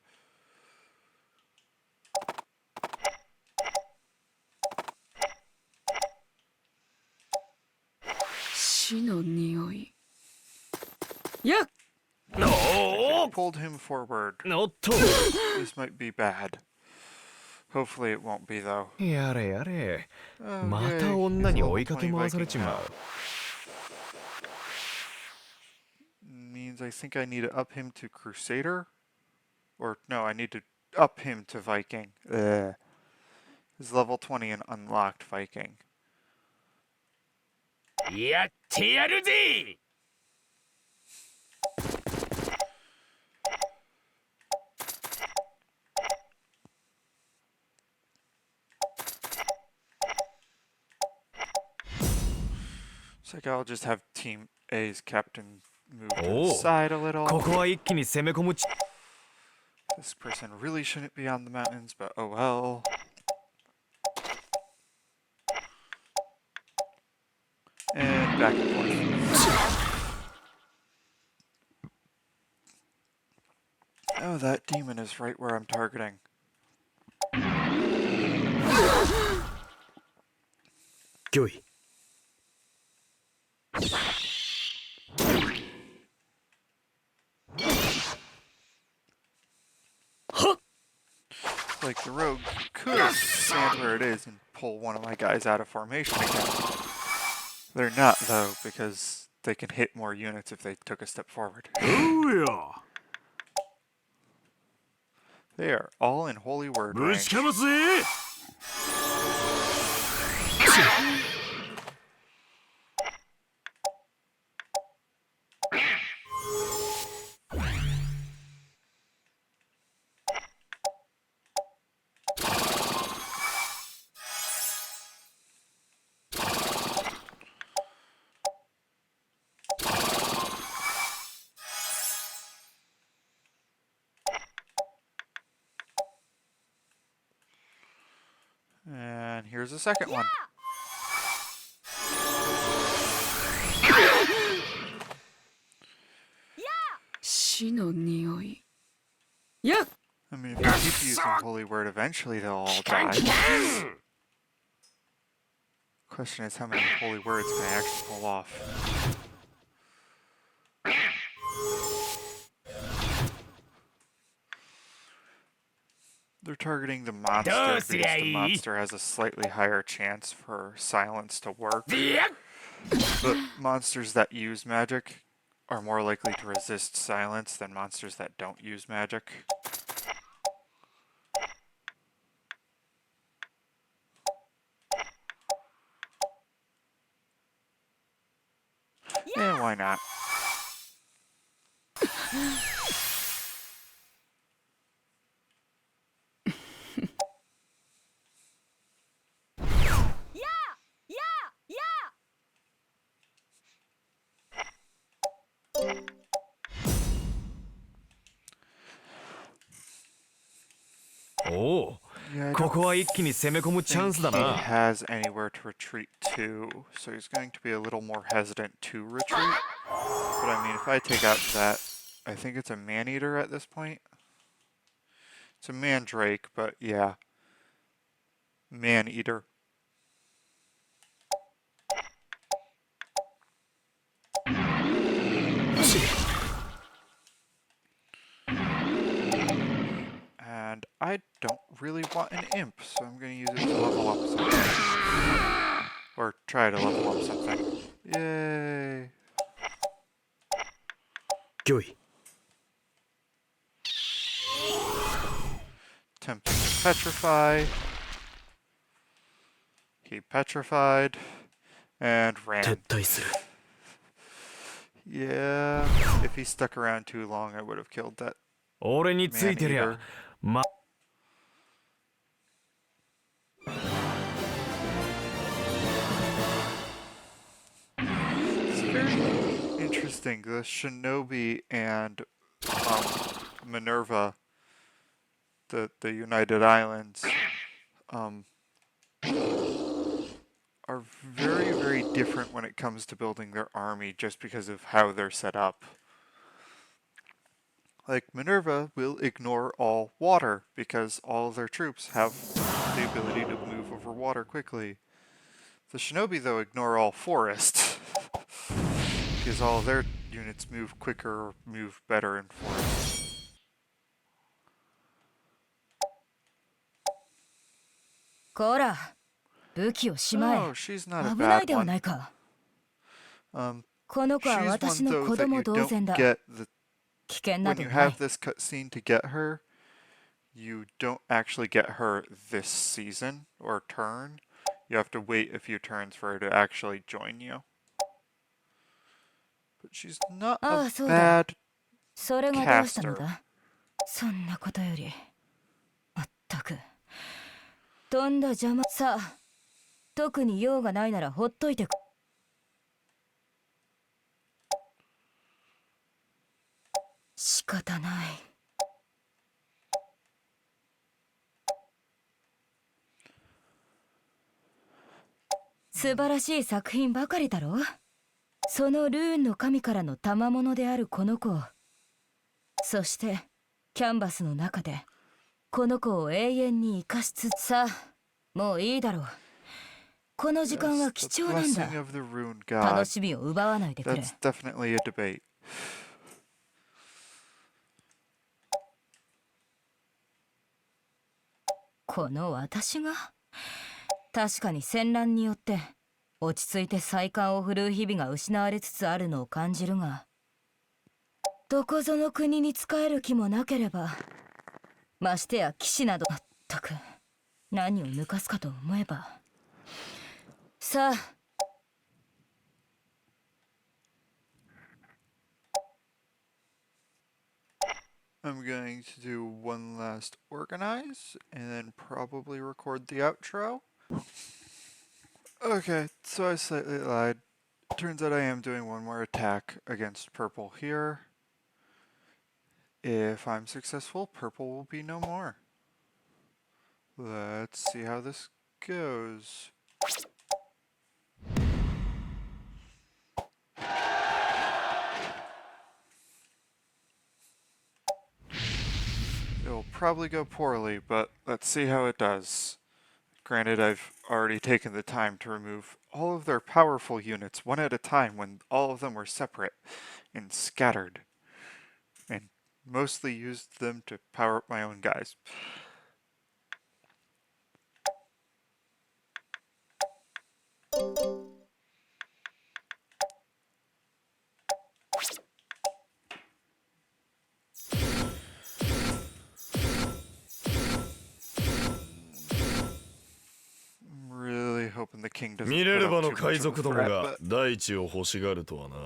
No! Pulled him forward. No! This might be bad. Hopefully it won't be though. やれやれ。 Oh, ま yay. た女 He's に level 追いかけ20回され Viking ちま now. う。 Means I think I need to up him to Crusader? Or, no, I need to up him to Viking. Ugh. He's level 20 and unlocked Viking. やってやるぜ！ It's like I'll just have Team A's captain move to the Oh. side a little. ここは一気に攻め込むチ This person really shouldn't be on the mountains, but oh well. And back and forth. Oh, that demon is right where I'm targeting.御意。 Like the rogue could stand where it is and pull one of my guys out of formation again. They're not though, because they can hit more units if they took a step forward. おうよ They are all in holy word ぶち range. かますぜ And here's a second one. 死の匂い。やっ I mean, if you keep using holy word, eventually they'll all die. Question is, how many holy words can I actually pull off? They're targeting the monster because the monster has a slightly higher chance for silence to work. But monsters that use magic are more likely to resist silence than monsters that don't use magic. Yeah, why not? Oh, Yeah, I こ don't こは一気に攻め込むチャン think スだ he な。 has anywhere to retreat to, so he's going to be a little more hesitant to retreat. But I mean, if I take out that, I think it's a man-eater at this point. It's a mandrake, but yeah. Man-eater. And I don't really want an imp, so I'm going to use it to level up something. Or try to level up something. Yay! 御意。 Tempting to petrify. He petrified. And 撤 ran. 退する。 Yeah, if he stuck around too long, I would have killed that 俺についてりゃ man-eater. ま It's very interesting. The Shinobi and Minerva, the United Islands, are very, very different when it comes to building their army just because of how they're set up. Like, Minerva will ignore all water because all of their troops have the ability to move over water quickly. The Shinobi, though, ignore all forest because all of their units move quicker or move better in forest. Kora, 武器をしまえ。 Oh, she's not a 危ない bad では one. ないか。 Um, この子は she's 私 one の though 子 that 供 you 同然 don't だ。 get the 危険な when ど you ない have。this cutscene to get her, you don't actually get her this season or turn. You have to wait a few turns for her to actually join you. But she's not a そうだ。 bad それがどうしたの caster. だ。そんなことより。まったく。とんだ邪魔さあ。特に用がないならほっといてく。仕方ない。素晴らしい作品ばかりだろ。そのルーンの神からの賜物であるこの子。そしてキャンバスの中でこの子を永遠に生かしつつさ。もういいだろう。この時間は Yes, 貴 the 重なんだ。 blessing of the rune 楽 god. しみを奪わないでくれ。 That's definitely a debate. この私が確かに戦乱によって落ち着いて再感を振るう日々が失われつつあるのを感じるが、どこぞの国に仕える気もなければ、ましてや騎士など。まったく何を抜かすかと思えば。さあ、 I'm going to do one last organize and then probably record the outro. Okay, so I slightly lied. Turns out I am doing one more attack against purple here. If I'm successful, purple will be no more. Let's see how this goes. It'll probably go poorly, but let's see how it does. Granted, I've already taken the time to remove all of their powerful units one at a time when all of them were separate and scattered, and mostly used them to power up my own guys. I'm really hoping the king doesn't ミレ put ルバ up の too 海 much of a 賊ども threat, が but 大地を欲しがるとはな。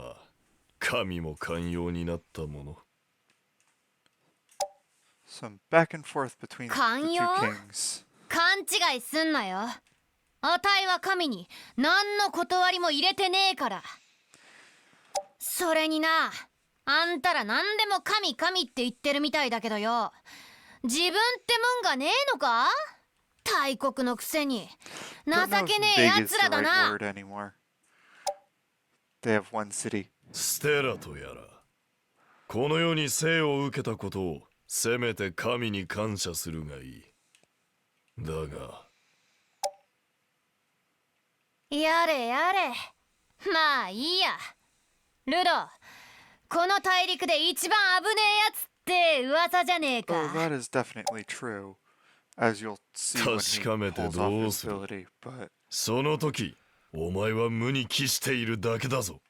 神も寛容になったもの。 some back and forth between the 寛 two 容？ kings. 勘違いすんなよ。あたいは神に何の断りも入れてねえから。それにな、あんたら何でも神神って言ってるみたいだけどよ、自分ってもんがねえのか？大国のくせに Don't 情 know け if ねえ big や is つら the だ right な。 word anymore. They have one city. ステラとやら。この世に生を受けたことをせめて神に感謝するがいい。だが。やれやれ。まあいいや。ルド、この大陸で一番危ねえやつって噂じゃねえ Oh, か。 that is definitely true, as you'll see when he 確かめて pulls ど off う his する？ ability, but その時、お前は無に帰しているだけだぞ。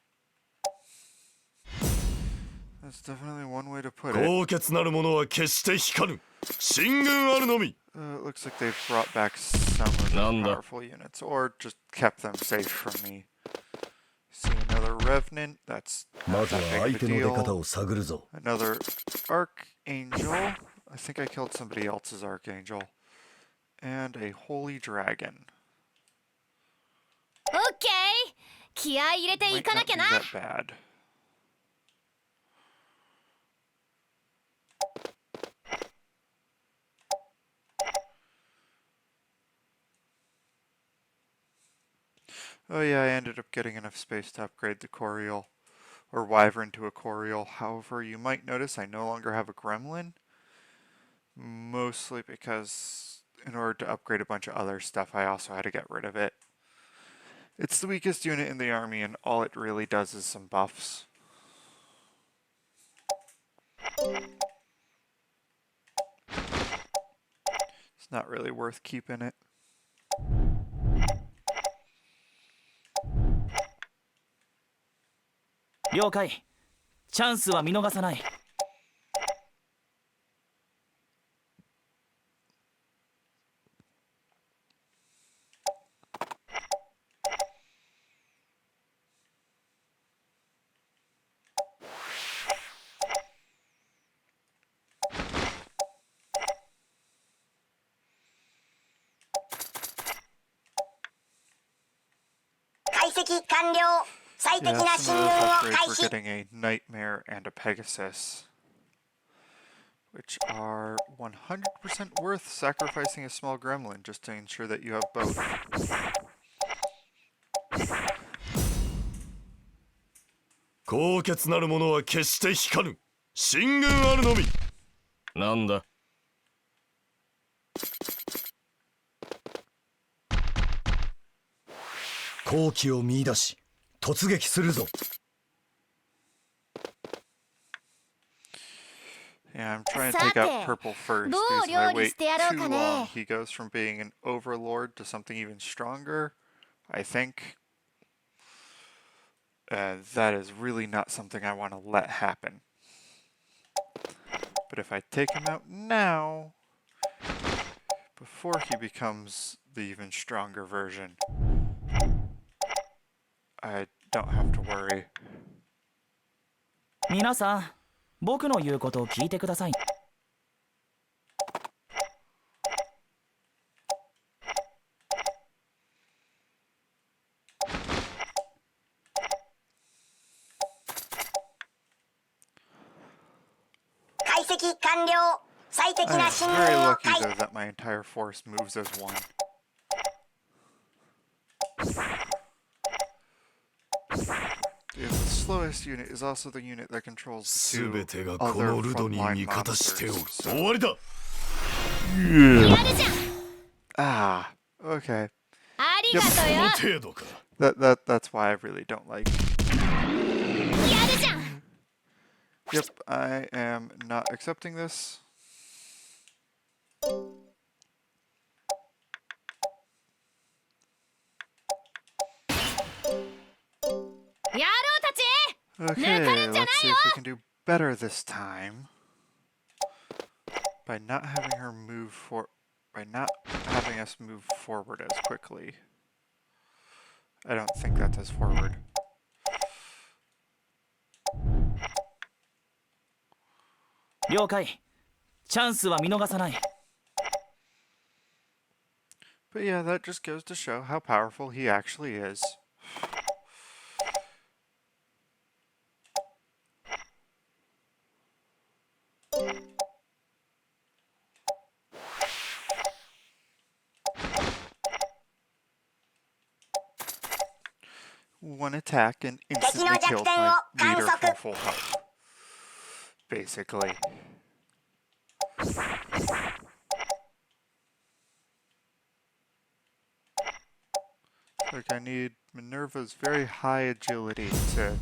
that's definitely one way to put it. 高潔なる者は決して引かぬ。進軍あるのみ。 It looks like they've brought back some of the Nanda. powerful units, or just kept them safe from me. See another revenant. That's ま not ずは that 相 big 手 of の a 出方 deal. を探るぞ。 Another archangel. I think I killed somebody else's archangel. And a holy dragon. オッケー、気合い入れてい Might かな not きゃ be な。 that bad. Oh yeah, I ended up getting enough space to upgrade the Coriol, or Wyvern to a Coriol. However, you might notice I no longer have a Gremlin, mostly because in order to upgrade a bunch of other stuff, I also had to get rid of it. It's the weakest unit in the army, and all it really does is some buffs. It's not really worth keeping it. 了解。チャンスは見逃さない。解析完了。最適 Yeah, な some 進 of 軍 those を upgrades 開 were 始。 getting a Nightmare and a Pegasus, which are 100% worth sacrificing a small gremlin just to ensure that you have both. 高潔なる者は決して引かぬ。進軍あるのみ。なんだ。好機を見出し突撃するぞ。 Yeah, I'm trying to take out purple first, because if I wait too long, he goes from being an overlord to something even stronger, I think. That is really not something I want to let happen. But if I take him out now, before he becomes the even stronger version, I don't have to worry. 皆さん、僕の言うことを聞いてください。解析完了。最適 I な am 信 very 号を lucky 開 though that my entire force moves as one. The slowest unit is also the unit that controls the す two べてがこ other のルドに frontline 味方しておる。 monsters. 終わりだ。やるじゃん。 Ah, okay. ありがとうそよ。の程度か。 That's why I really don't like. やるじゃん。 Yep, I am not accepting this. 野郎たち。 Okay, let's see if we can do better this time. By not having her move by not having us move forward as quickly. I don't think that's as forward. 了解。チャンスは見逃さない。 But yeah, that just goes to show how powerful he actually is. One attack and instantly killed my leader from full health. Basically. Like, I need Minerva's very high agility to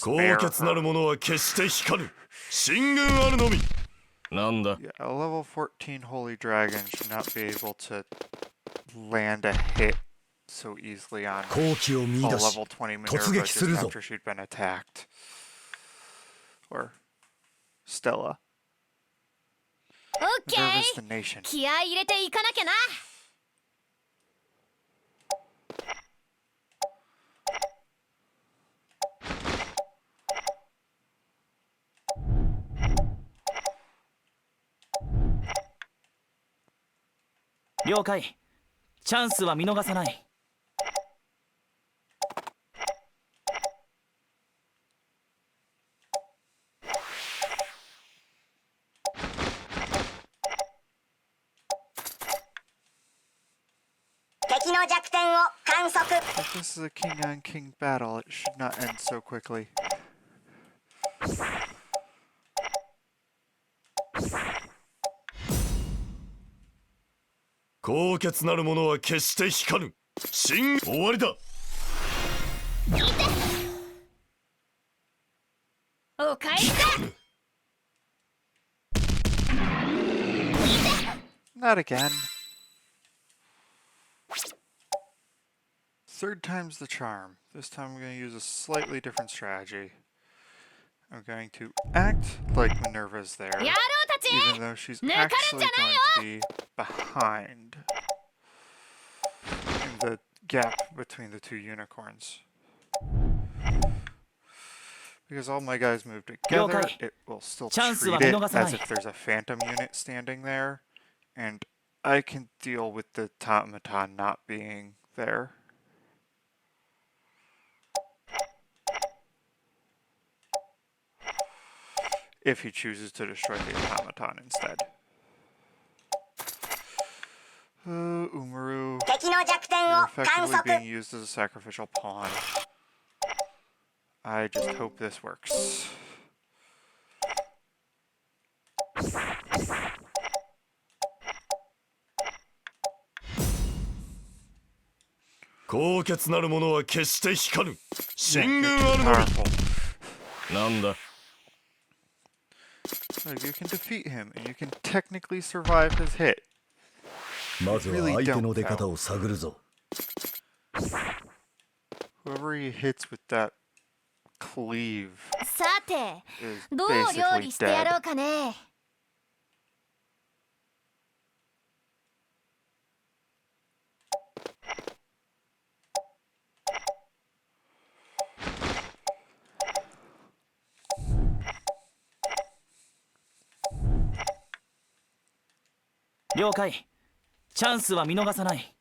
高 spare 潔なる her. 者は決して光る。進軍あるのみ。なんだ。 Yeah, a level 14 Holy Dragon should not be able to land a hit so easily on 好機を見 a 出し level 20突 Minerva 撃す just るぞ。 after she'd been attacked. Or Stella. オッケー。 Minerva's the nation. 気合い入れていかなきゃな。了解。チャンスは見逃さない。 敵の弱点を観測。 If this is a king on king battle, it should not end so quickly. 高潔なる者は決して光る。進終わりだ。おかえりだ。 Not again. Third time's the charm. This time I'm going to use a slightly different strategy. I'm going to act like Minerva's there, 野郎たち。 even though she's 抜かるん actually じゃないよ。 going to be behind in the gap between the two unicorns. Because all my guys move together, Okay. it will still Chance treatは it 見逃さない。 as if there's a phantom unit standing there, and I can deal with the automaton not being there. If he chooses to destroy the automaton instead. Umaru, 敵の弱点 you're を観 effectively 測。 being used as a sacrificial pawn. I just hope this works. 高潔なる者は決して光る。 Yeah, 進軍 you're あ too るのみ。 powerful. なんだ。 Like, you can defeat him, and you can technically survive his hit. まずは Really 相手 don't, の出 though. 方を探るぞ。 Whoever he hits with that cleave さて is どう料 basically 理してやろ dead. うかね。了解。チャンスは見逃さない。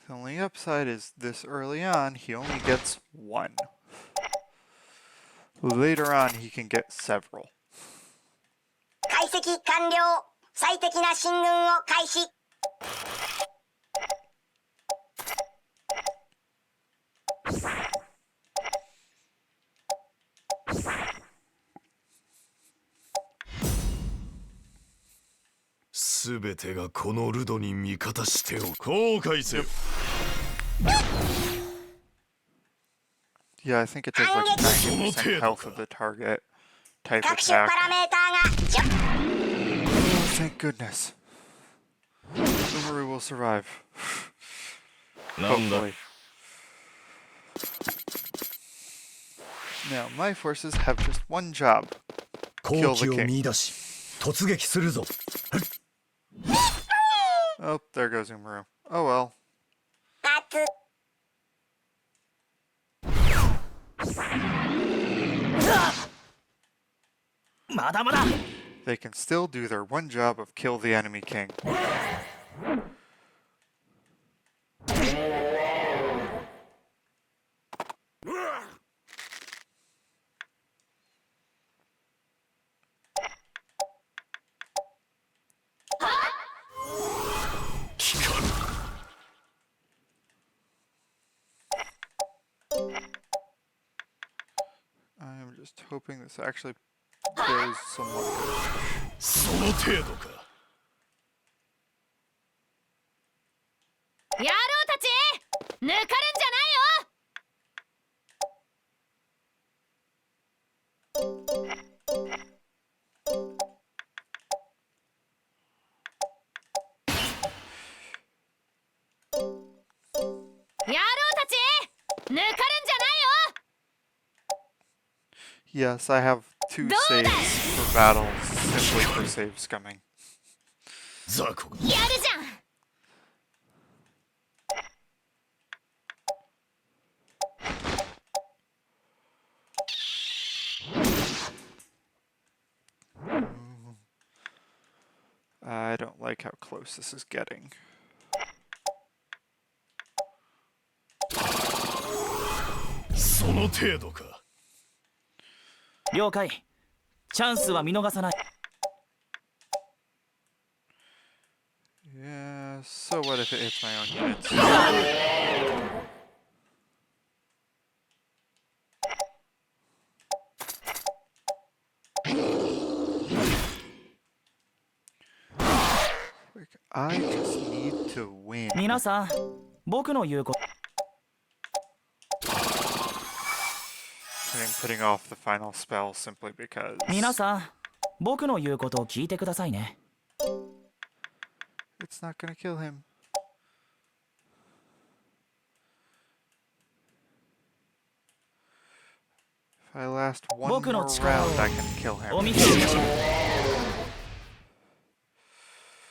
The only upside is this early on, he only gets one. Later on, he can get several. 解析完了。最適な進軍を開始。すべてがこのルドに味方しておく。後悔せよ。 Yeah, I think it does like 90% health of the target type 各種 attack. パラメーターが Oh, thank goodness. Umaru will survive. なんだ。 Hopefully. Now, my forces have just one job. 好 Kill 機 the を king. 見出し突撃するぞ。 Oh, there goes Umaru. Oh well. 勝つ。まだまだ。 They can still do their one job of kill the enemy king. I'm just hoping this actually goes somewhat good. その程度か。野郎たち抜かるんじゃないよ。野郎たち抜かるんじゃないよ。 Yes, I have 2 saves for battles simply for save scumming. 雑魚が。やるじゃん。 I don't like how close this is getting. その程度か。了解。チャンスは見逃さない。 Yeah, so what if it hits my own units? Like, I just need to win. 皆さん、僕の言うこと。 I'm putting off the final spell simply because 皆さん、僕の言うことを聞いてくださいね。 it's not gonna kill him. If I last one 僕 more の力を round, I can kill お him. 見せしましょう。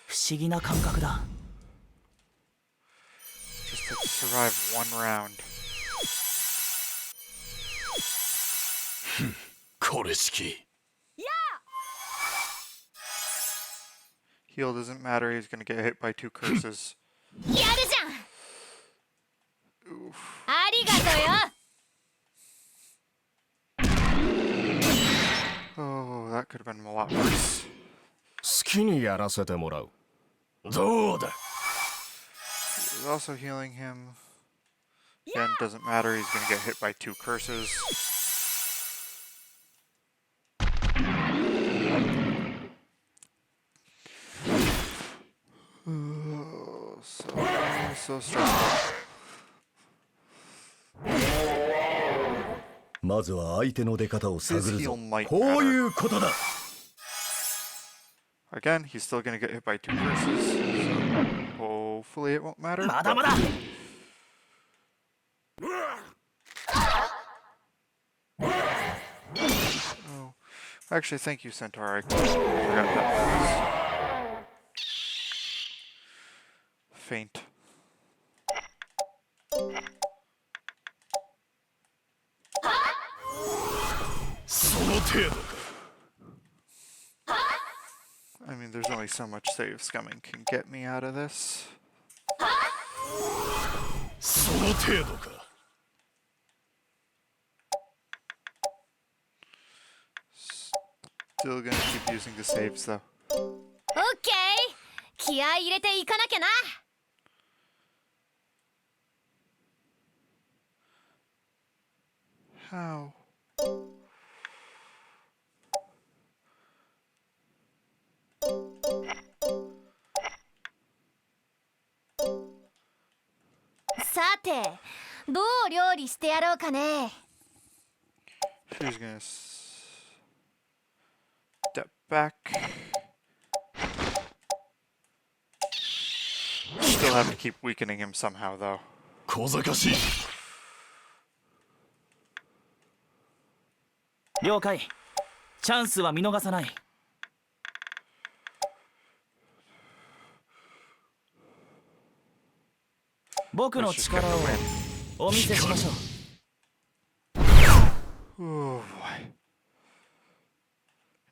不思議な感覚だ。 Just to survive one round. これしき。 Heal doesn't matter, he's gonna get hit by 2 curses. やるじゃん。ありがとうよ。 Oh, that could have been a lot worse. 好きにやらせてもらう。どうだ。 He's also healing him. Again, doesn't matter, he's gonna get hit by 2 curses. so stressful. まずは相手の出方を探 His る heal ぞ might こう matter. いうことだ Again, he's still gonna get hit by 2 curses, so hopefully it won't matter. まだま but- だ Oh, actually, thank you, Centaur. I forgot that was faint. その程度か I mean, there's only so much save scumming can get me out of this. その程度か Still gonna keep using the saves though. オッケー、気合い入れていかなきゃな。 How? さて、どう料理してやろうかね。 She's gonna step back. Still have to keep weakening him somehow though. 小賢しい 了解。チャンスは見逃さない。僕の力をお見せしましょう。 Oh boy.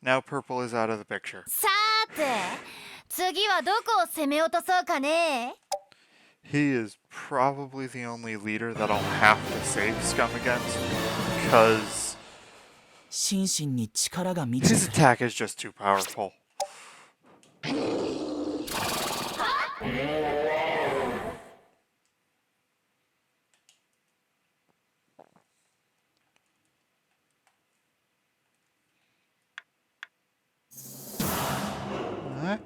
Now purple is out of the picture. さて、次はどこを攻め落とそうかね。 He is probably the only leader that I'll have to save scum against because 心身に力が満ち his てる。 attack is just too powerful. Huh?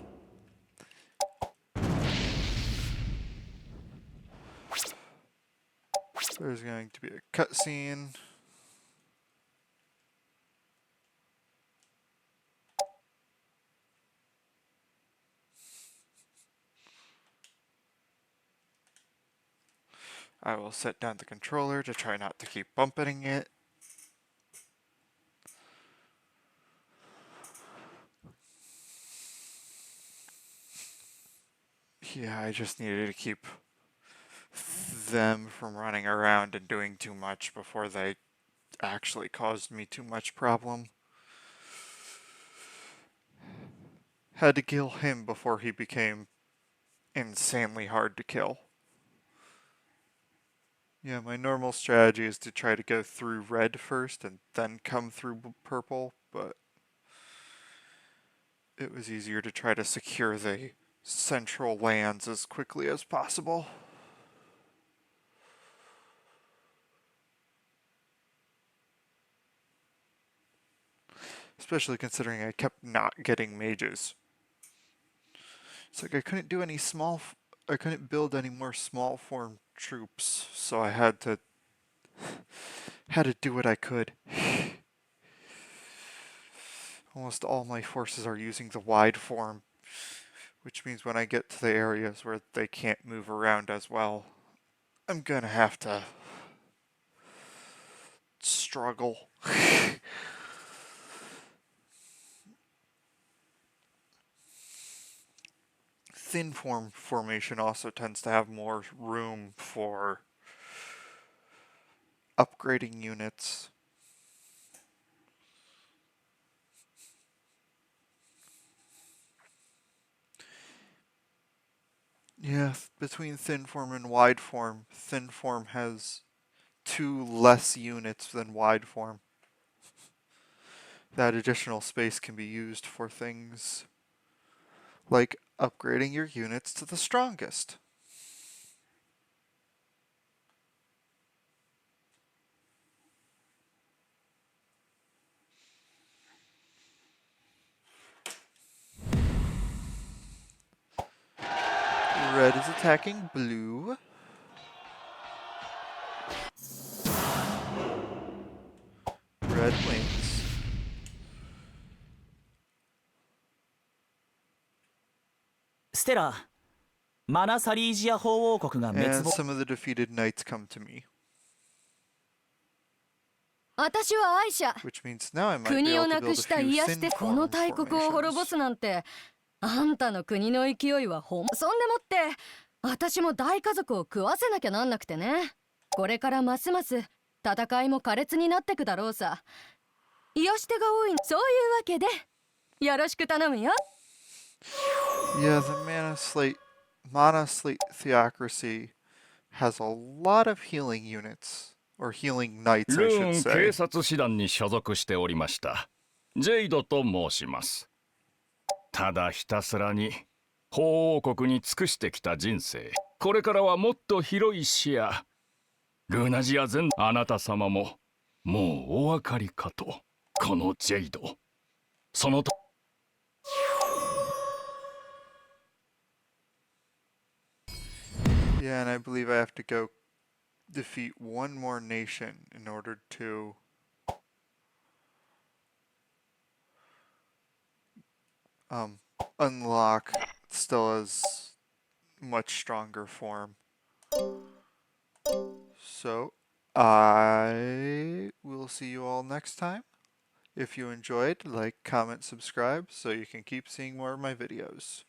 There's going to be a cutscene. I will set down the controller to try not to keep bumping it. Yeah, I just needed to keep them from running around and doing too much before they actually caused me too much problem. Had to kill him before he became insanely hard to kill. Yeah, my normal strategy is to try to go through red first and then come through purple, but it was easier to try to secure the central lands as quickly as possible. Especially considering I kept not getting mages. It's like I couldn't do any I couldn't build any more small form troops, so I had to do what I could. Almost all my forces are using the wide form, which means when I get to the areas where they can't move around as well, I'm gonna have to struggle. Thin form formation also tends to have more room for upgrading units. Yeah, between thin form and wide form, thin form has 2 less units than wide form. That additional space can be used for things like upgrading your units to the strongest. Red is attacking blue. Red wins. Stella, マナサリージア法王国が滅 And 亡。 some of the defeated knights come to me, 私はアイシャ。 which means now I might be 国 able を to な build く a した few 癒 thin してこの form 大国を滅ぼ formations. すなんて、あんたの国の勢いはそんでもって私も大家族を食わせなきゃなんなくてね。これからますます戦いも苛烈になってくだろうさ。癒し手が多い。そういうわけでよろしく頼むよ。 Yeah, the Mana Slate Theocracy has a lot of healing units, or healing knights, I ル should ーン say. 警察師団に所属しておりましたジェイドと申します。ただひたすらに法王国に尽くしてきた人生、これからはもっと広い視野、ルナジア全あなた様ももうお分かりかと。このジェイド、そのと Yeah, and I believe I have to go defeat one more nation in order to unlock Stella's much stronger form. So, I will see you all next time. If you enjoyed, like, comment, subscribe so you can keep seeing more of my videos.